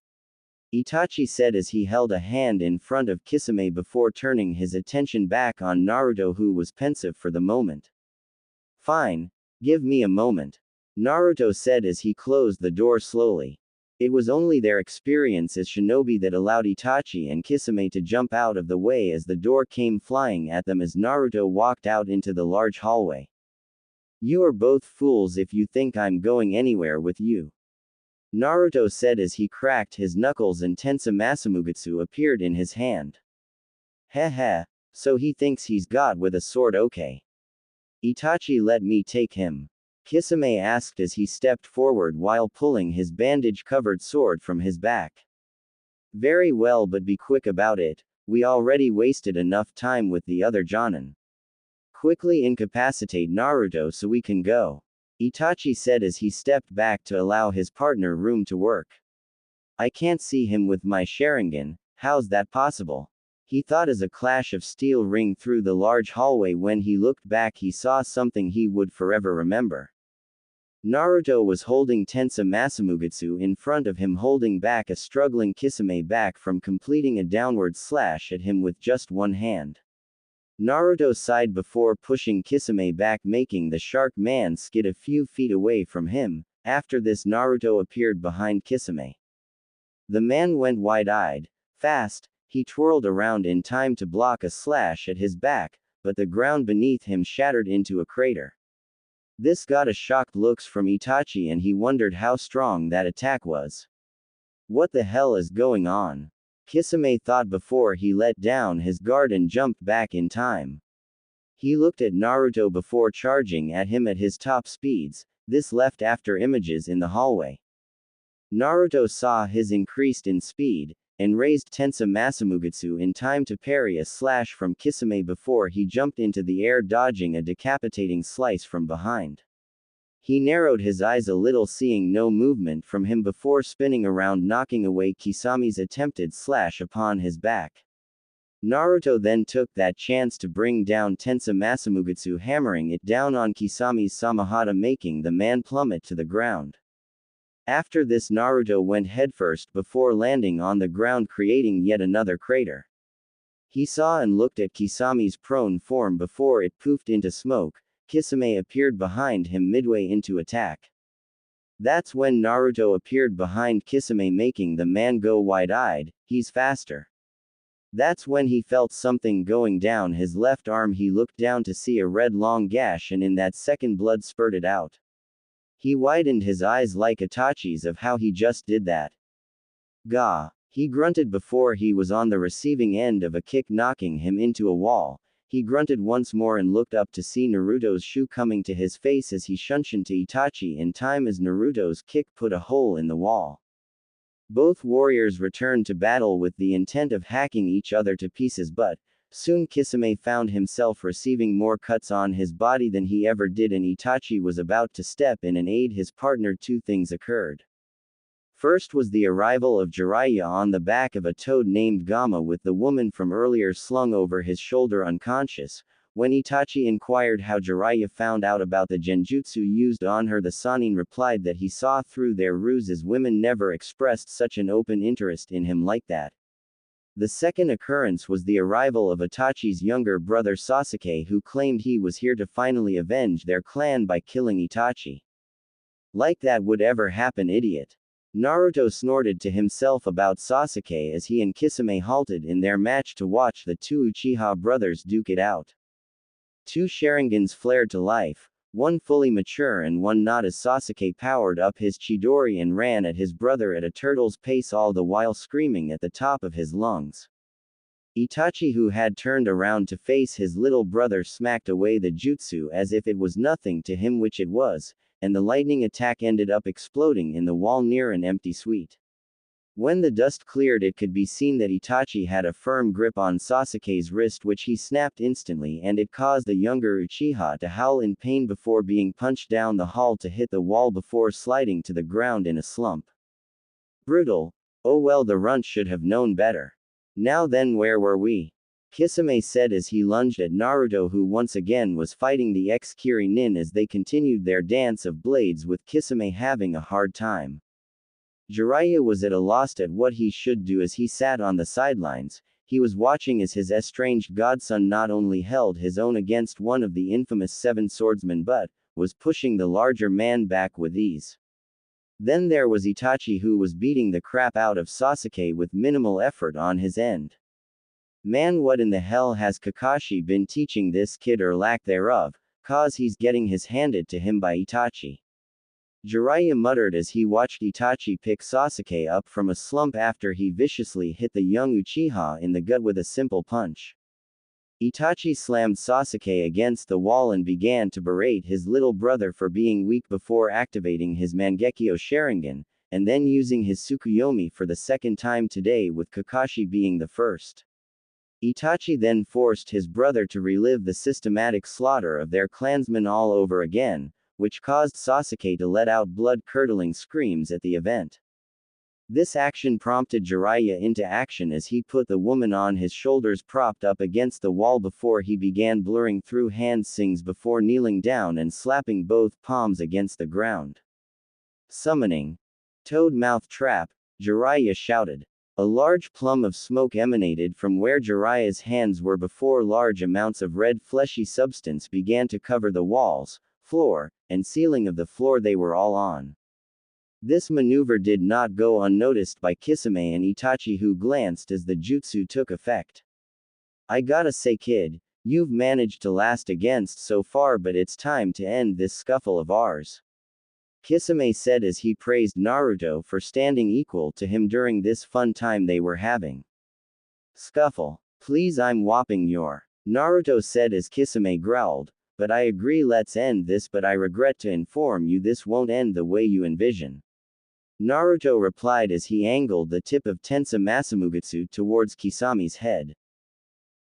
Itachi said as he held a hand in front of Kisame before turning his attention back on Naruto, who was pensive for the moment. Fine. Give me a moment, Naruto said as he closed the door slowly. It was only their experience as shinobi that allowed Itachi and Kisame to jump out of the way as the door came flying at them as Naruto walked out into the large hallway. You are both fools if you think I'm going anywhere with you, Naruto said as he cracked his knuckles and Tensa Masamugetsu appeared in his hand. Heh, so he thinks he's got with a sword, okay. Itachi, let me take him, Kisame asked as he stepped forward while pulling his bandage-covered sword from his back. Very well, but be quick about it, we already wasted enough time with the other Jonin. Quickly incapacitate Naruto so we can go, Itachi said as he stepped back to allow his partner room to work. I can't see him with my Sharingan, how's that possible? He thought as a clash of steel rang through the large hallway. When he looked back, he saw something he would forever remember. Naruto was holding Tensa Masamugetsu in front of him, holding back a struggling Kisame back from completing a downward slash at him with just one hand. Naruto sighed before pushing Kisame back, making the shark man skid a few feet away from him. After this, Naruto appeared behind Kisame. The man went wide-eyed. Fast, he twirled around in time to block a slash at his back, but the ground beneath him shattered into a crater. This got a shocked looks from Itachi and he wondered how strong that attack was. What the hell is going on? Kisame thought before he let down his guard and jumped back in time. He looked at Naruto before charging at him at his top speeds. This left after images in the hallway. Naruto saw his increased in speed, and raised Tensa Masamugetsu in time to parry a slash from Kisame before he jumped into the air, dodging a decapitating slice from behind. He narrowed his eyes a little, seeing no movement from him before spinning around, knocking away Kisame's attempted slash upon his back. Naruto then took that chance to bring down Tensa Masamugetsu, hammering it down on Kisame's Samahata, making the man plummet to the ground. After this, Naruto went headfirst before landing on the ground, creating yet another crater. He saw and looked at Kisame's prone form before it poofed into smoke. Kisame appeared behind him midway into attack. That's when Naruto appeared behind Kisame, making the man go wide-eyed. He's faster. That's when he felt something going down his left arm. He looked down to see a red long gash, and in that second blood spurted out. He widened his eyes like Itachi's of how he just did that. Gah! He grunted before he was on the receiving end of a kick, knocking him into a wall. He grunted once more and looked up to see Naruto's shoe coming to his face as he shunshined to Itachi in time as Naruto's kick put a hole in the wall. Both warriors returned to battle with the intent of hacking each other to pieces, but soon Kisame found himself receiving more cuts on his body than he ever did, and Itachi was about to step in and aid his partner. Two things occurred. First was the arrival of Jiraiya on the back of a toad named Gamma with the woman from earlier slung over his shoulder unconscious, When Itachi inquired how Jiraiya found out about the genjutsu used on her, the Sannin replied that he saw through their ruses. Women never expressed such an open interest in him like that. The second occurrence was the arrival of Itachi's younger brother Sasuke, who claimed he was here to finally avenge their clan by killing Itachi. Like that would ever happen, idiot. Naruto snorted to himself about Sasuke as he and Kisame halted in their match to watch the two Uchiha brothers duke it out. Two Sharingans flared to life, one fully mature and one not, as Sasuke powered up his Chidori and ran at his brother at a turtle's pace, all the while screaming at the top of his lungs. Itachi, who had turned around to face his little brother, smacked away the jutsu as if it was nothing to him, which it was, and the lightning attack ended up exploding in the wall near an empty suite. When the dust cleared, it could be seen that Itachi had a firm grip on Sasuke's wrist, which he snapped instantly, and it caused the younger Uchiha to howl in pain before being punched down the hall to hit the wall before sliding to the ground in a slump. Brutal. Oh well, the runt should have known better. Now then, where were we? Kisame said as he lunged at Naruto, who once again was fighting the ex-Kiri nin as they continued their dance of blades, with Kisame having a hard time. Jiraiya was at a loss at what he should do as he sat on the sidelines. He was watching as his estranged godson not only held his own against one of the infamous seven swordsmen but was pushing the larger man back with ease. Then there was Itachi, who was beating the crap out of Sasuke with minimal effort on his end. Man, what in the hell has Kakashi been teaching this kid, or lack thereof, cause he's getting his handed to him by Itachi? Jiraiya muttered as he watched Itachi pick Sasuke up from a slump after he viciously hit the young Uchiha in the gut with a simple punch. Itachi slammed Sasuke against the wall and began to berate his little brother for being weak before activating his Mangekyo Sharingan, and then using his Tsukuyomi for the second time today, with Kakashi being the first. Itachi then forced his brother to relive the systematic slaughter of their clansmen all over again, which caused Sasuke to let out blood-curdling screams at the event. This action prompted Jiraiya into action as he put the woman on his shoulders, propped up against the wall before he began blurring through hand sings before kneeling down and slapping both palms against the ground. Summoning Toad Mouth Trap, Jiraiya shouted. A large plume of smoke emanated from where Jiraiya's hands were before large amounts of red fleshy substance began to cover the walls, floor, and ceiling of the floor they were all on. This maneuver did not go unnoticed by Kisame and Itachi, who glanced as the jutsu took effect. I gotta say, kid, you've managed to last against so far, but it's time to end this scuffle of ours. Kisame said as he praised Naruto for standing equal to him during this fun time they were having. Scuffle. Please, I'm whopping your. Naruto said as Kisame growled. But I agree, let's end this, but I regret to inform you this won't end the way you envision. Naruto replied as he angled the tip of Tensa Masamugetsu towards Kisame's head.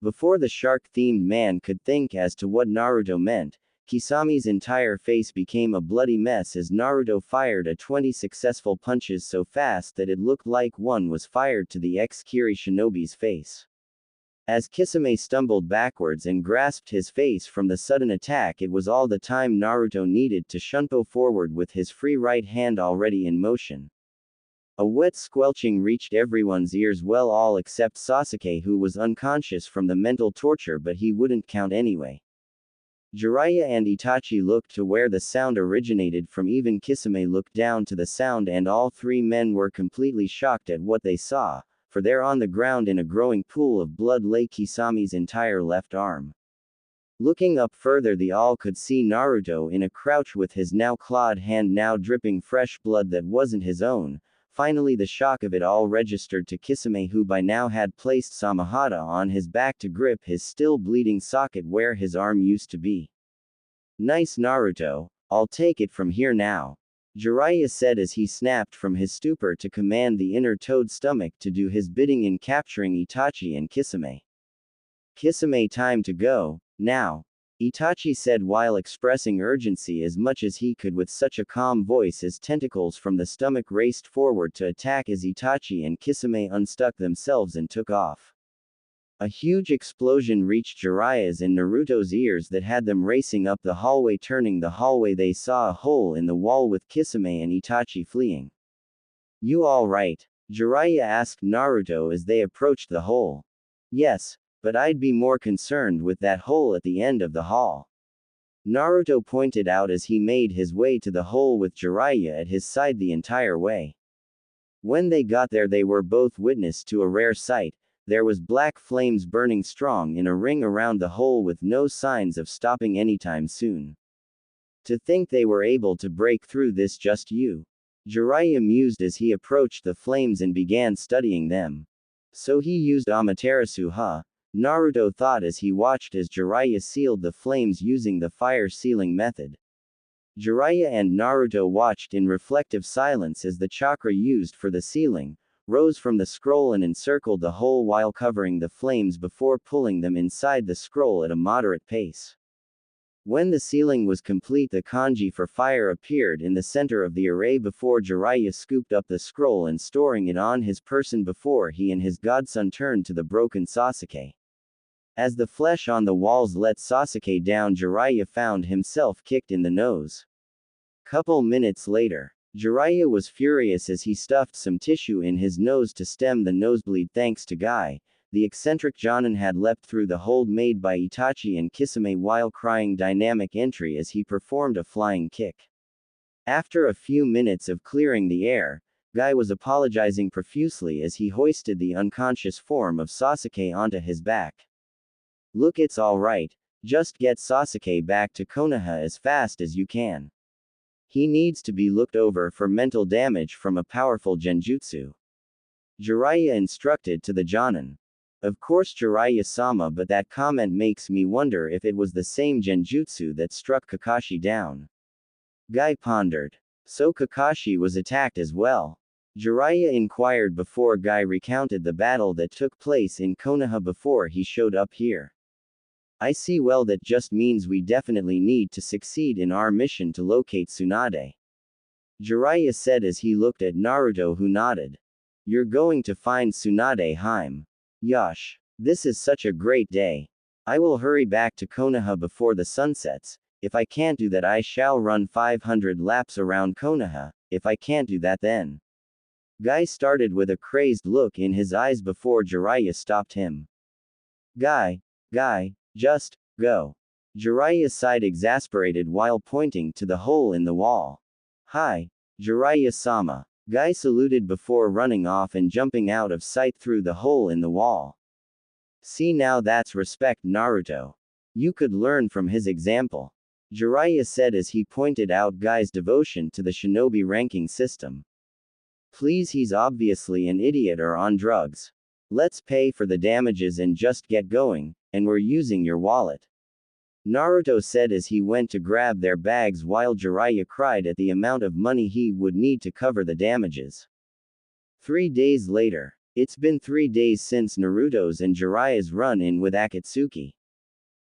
Before the shark-themed man could think as to what Naruto meant, Kisame's entire face became a bloody mess as Naruto fired 20 successful punches so fast that it looked like one was fired to the ex-Kiri shinobi's face. As Kisame stumbled backwards and grasped his face from the sudden attack, it was all the time Naruto needed to shunpo forward with his free right hand already in motion. A wet squelching reached everyone's ears, well, all except Sasuke, who was unconscious from the mental torture, but he wouldn't count anyway. Jiraiya and Itachi looked to where the sound originated from. Even Kisame looked down to the sound, and all three men were completely shocked at what they saw. For there on the ground in a growing pool of blood lay Kisame's entire left arm. Looking up further, they all could see Naruto in a crouch with his now clawed hand now dripping fresh blood that wasn't his own. Finally, the shock of it all registered to Kisame, who by now had placed Samahata on his back to grip his still bleeding socket where his arm used to be. Nice, Naruto. I'll take it from here now. Jiraiya said as he snapped from his stupor to command the inner toad stomach to do his bidding in capturing Itachi and Kisame. Kisame, time to go, now. Itachi said while expressing urgency as much as he could with such a calm voice as tentacles from the stomach raced forward to attack as Itachi and Kisame unstuck themselves and took off. A huge explosion reached Jiraiya's and Naruto's ears that had them racing up the hallway. Turning the hallway, they saw a hole in the wall with Kisame and Itachi fleeing. You all right? Jiraiya asked Naruto as they approached the hole. Yes, but I'd be more concerned with that hole at the end of the hall. Naruto pointed out as he made his way to the hole with Jiraiya at his side the entire way. When they got there, they were both witness to a rare sight. There was black flames burning strong in a ring around the hole with no signs of stopping anytime soon. To think they were able to break through this just you. Jiraiya mused as he approached the flames and began studying them. So he used Amaterasu, huh? Naruto thought as he watched as Jiraiya sealed the flames using the fire sealing method. Jiraiya and Naruto watched in reflective silence as the chakra used for the sealing rose from the scroll and encircled the hole while covering the flames before pulling them inside the scroll at a moderate pace. When the sealing was complete, the kanji for fire appeared in the center of the array before Jiraiya scooped up the scroll and storing it on his person before he and his godson turned to the broken Sasuke. As the flesh on the walls let Sasuke down, Jiraiya found himself kicked in the nose. Couple minutes later, Jiraiya was furious as he stuffed some tissue in his nose to stem the nosebleed. Thanks to Guy, the eccentric Jonin had leapt through the hold made by Itachi and Kisame while crying dynamic entry as he performed a flying kick. After a few minutes of clearing the air, Guy was apologizing profusely as he hoisted the unconscious form of Sasuke onto his back. Look, it's alright, just get Sasuke back to Konoha as fast as you can. He needs to be looked over for mental damage from a powerful genjutsu. Jiraiya instructed to the Jonin. Of course Jiraiya-sama, but that comment makes me wonder if it was the same genjutsu that struck Kakashi down. Guy pondered. So Kakashi was attacked as well? Jiraiya inquired before Guy recounted the battle that took place in Konoha before he showed up here. I see. Well, that just means we definitely need to succeed in our mission to locate Tsunade. Jiraiya said as he looked at Naruto, who nodded. You're going to find Tsunade, Harem. Yosh. This is such a great day. I will hurry back to Konoha before the sun sets. If I can't do that, I shall run 500 laps around Konoha. If I can't do that, then. Guy started with a crazed look in his eyes before Jiraiya stopped him. Guy, just go. Jiraiya sighed, exasperated while pointing to the hole in the wall. Hi, Jiraiya-sama. Guy saluted before running off and jumping out of sight through the hole in the wall. See, now that's respect, Naruto. You could learn from his example. Jiraiya said as he pointed out Guy's devotion to the shinobi ranking system. Please, he's obviously an idiot or on drugs. Let's pay for the damages and just get going, and we're using your wallet. Naruto said as he went to grab their bags while Jiraiya cried at the amount of money he would need to cover the damages. 3 days later. It's been 3 days since Naruto's and Jiraiya's run-in with Akatsuki.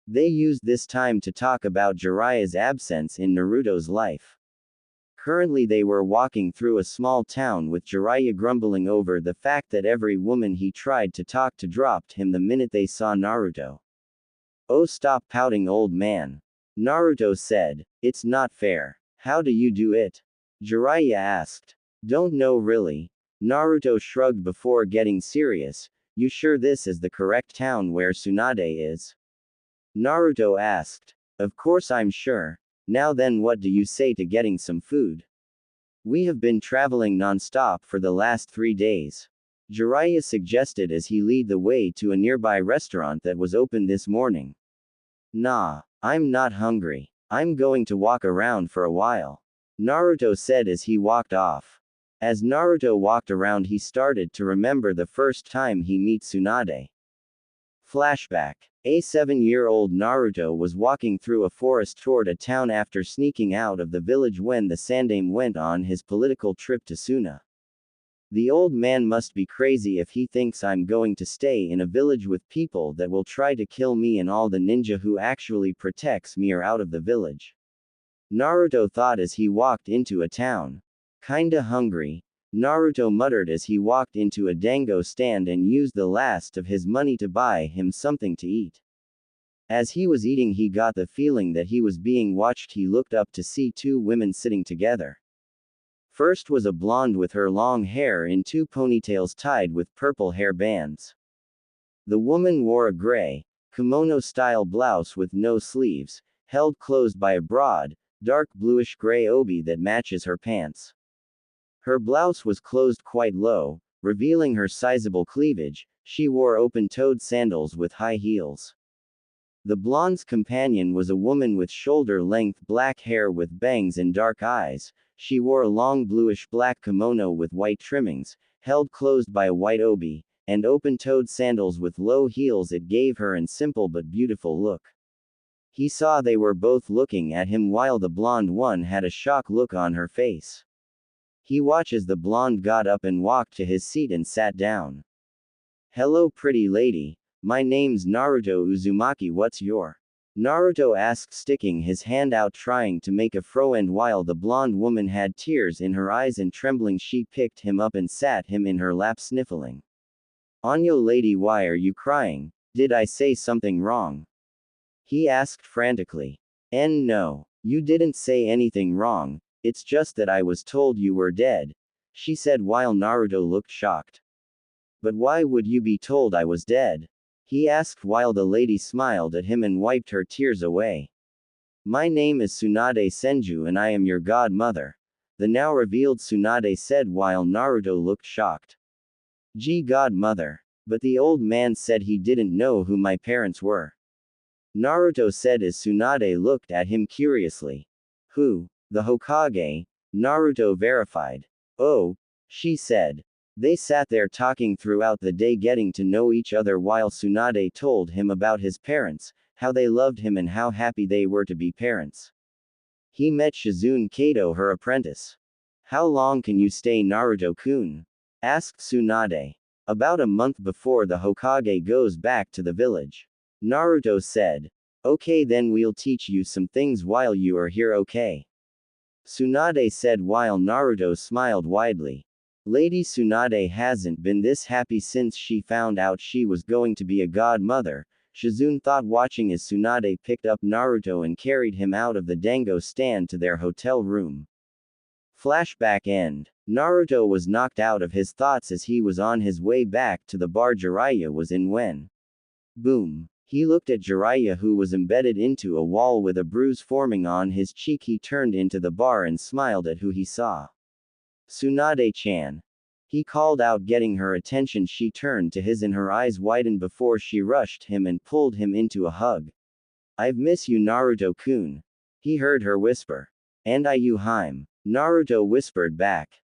They used this time to talk about Jiraiya's absence in Naruto's life. Currently they were walking through a small town with Jiraiya grumbling over the fact that every woman he tried to talk to dropped him the minute they saw Naruto. Oh, stop pouting, old man. Naruto said. It's not fair. How do you do it? Jiraiya asked. Don't know really. Naruto shrugged before getting serious. You sure this is the correct town where Tsunade is? Naruto asked. Of course I'm sure. Now then, what do you say to getting some food? We have been traveling non-stop for the last 3 days. Jiraiya suggested as he led the way to a nearby restaurant that was open this morning. Nah, I'm not hungry. I'm going to walk around for a while. Naruto said as he walked off. As Naruto walked around, he started to remember the first time he met Tsunade. Flashback. A 7-year-old Naruto was walking through a forest toward a town after sneaking out of the village when the Sandaime went on his political trip to Suna. The old man must be crazy if he thinks I'm going to stay in a village with people that will try to kill me, and all the ninja who actually protects me are out of the village. Naruto thought as he walked into a town. Kinda hungry. Naruto muttered as he walked into a dango stand and used the last of his money to buy him something to eat. As he was eating, he got the feeling that he was being watched. He looked up to see two women sitting together. First was a blonde with her long hair in two ponytails tied with purple hair bands. The woman wore a gray, kimono-style blouse with no sleeves, held closed by a broad, dark bluish-gray obi that matches her pants. Her blouse was closed quite low, revealing her sizable cleavage. She wore open-toed sandals with high heels. The blonde's companion was a woman with shoulder-length black hair with bangs and dark eyes. She wore a long bluish-black kimono with white trimmings, held closed by a white obi, and open-toed sandals with low heels. It gave her an simple but beautiful look. He saw they were both looking at him while the blonde one had a shocked look on her face. He watched as the blonde got up and walked to his seat and sat down. "Hello, pretty lady. My name's Naruto Uzumaki. What's your?" Naruto asked, sticking his hand out trying to make a friend while the blonde woman had tears in her eyes and trembling. She picked him up and sat him in her lap, sniffling. "Anyo lady, why are you crying? Did I say something wrong?" he asked frantically. No, you didn't say anything wrong, it's just that I was told you were dead," she said while Naruto looked shocked. "But why would you be told I was dead?" he asked while the lady smiled at him and wiped her tears away. "My name is Tsunade Senju and I am your godmother," the now revealed Tsunade said while Naruto looked shocked. "Gee, godmother. But the old man said he didn't know who my parents were," Naruto said as Tsunade looked at him curiously. "Who? The Hokage?" Naruto verified. "Oh," she said. They sat there talking throughout the day, getting to know each other while Tsunade told him about his parents, how they loved him and how happy they were to be parents. He met Shizune Kato, her apprentice. "How long can you stay, Naruto-kun?" asked Tsunade. "About a month before the Hokage goes back to the village," Naruto said. "Okay, then we'll teach you some things while you are here, okay?" Tsunade said while Naruto smiled widely. Lady Tsunade hasn't been this happy since she found out she was going to be a godmother, Shizune thought, watching as Tsunade picked up Naruto and carried him out of the dango stand to their hotel room. Flashback end. Naruto was knocked out of his thoughts as he was on his way back to the bar Jiraiya was in when. Boom. He looked at Jiraiya, who was embedded into a wall with a bruise forming on his cheek. He turned into the bar and smiled at who he saw. "Tsunade-chan." He called out, getting her attention. She turned to his and her eyes widened before she rushed him and pulled him into a hug. "I've miss you, Naruto-kun," he heard her whisper. "And I you, Haim," Naruto whispered back.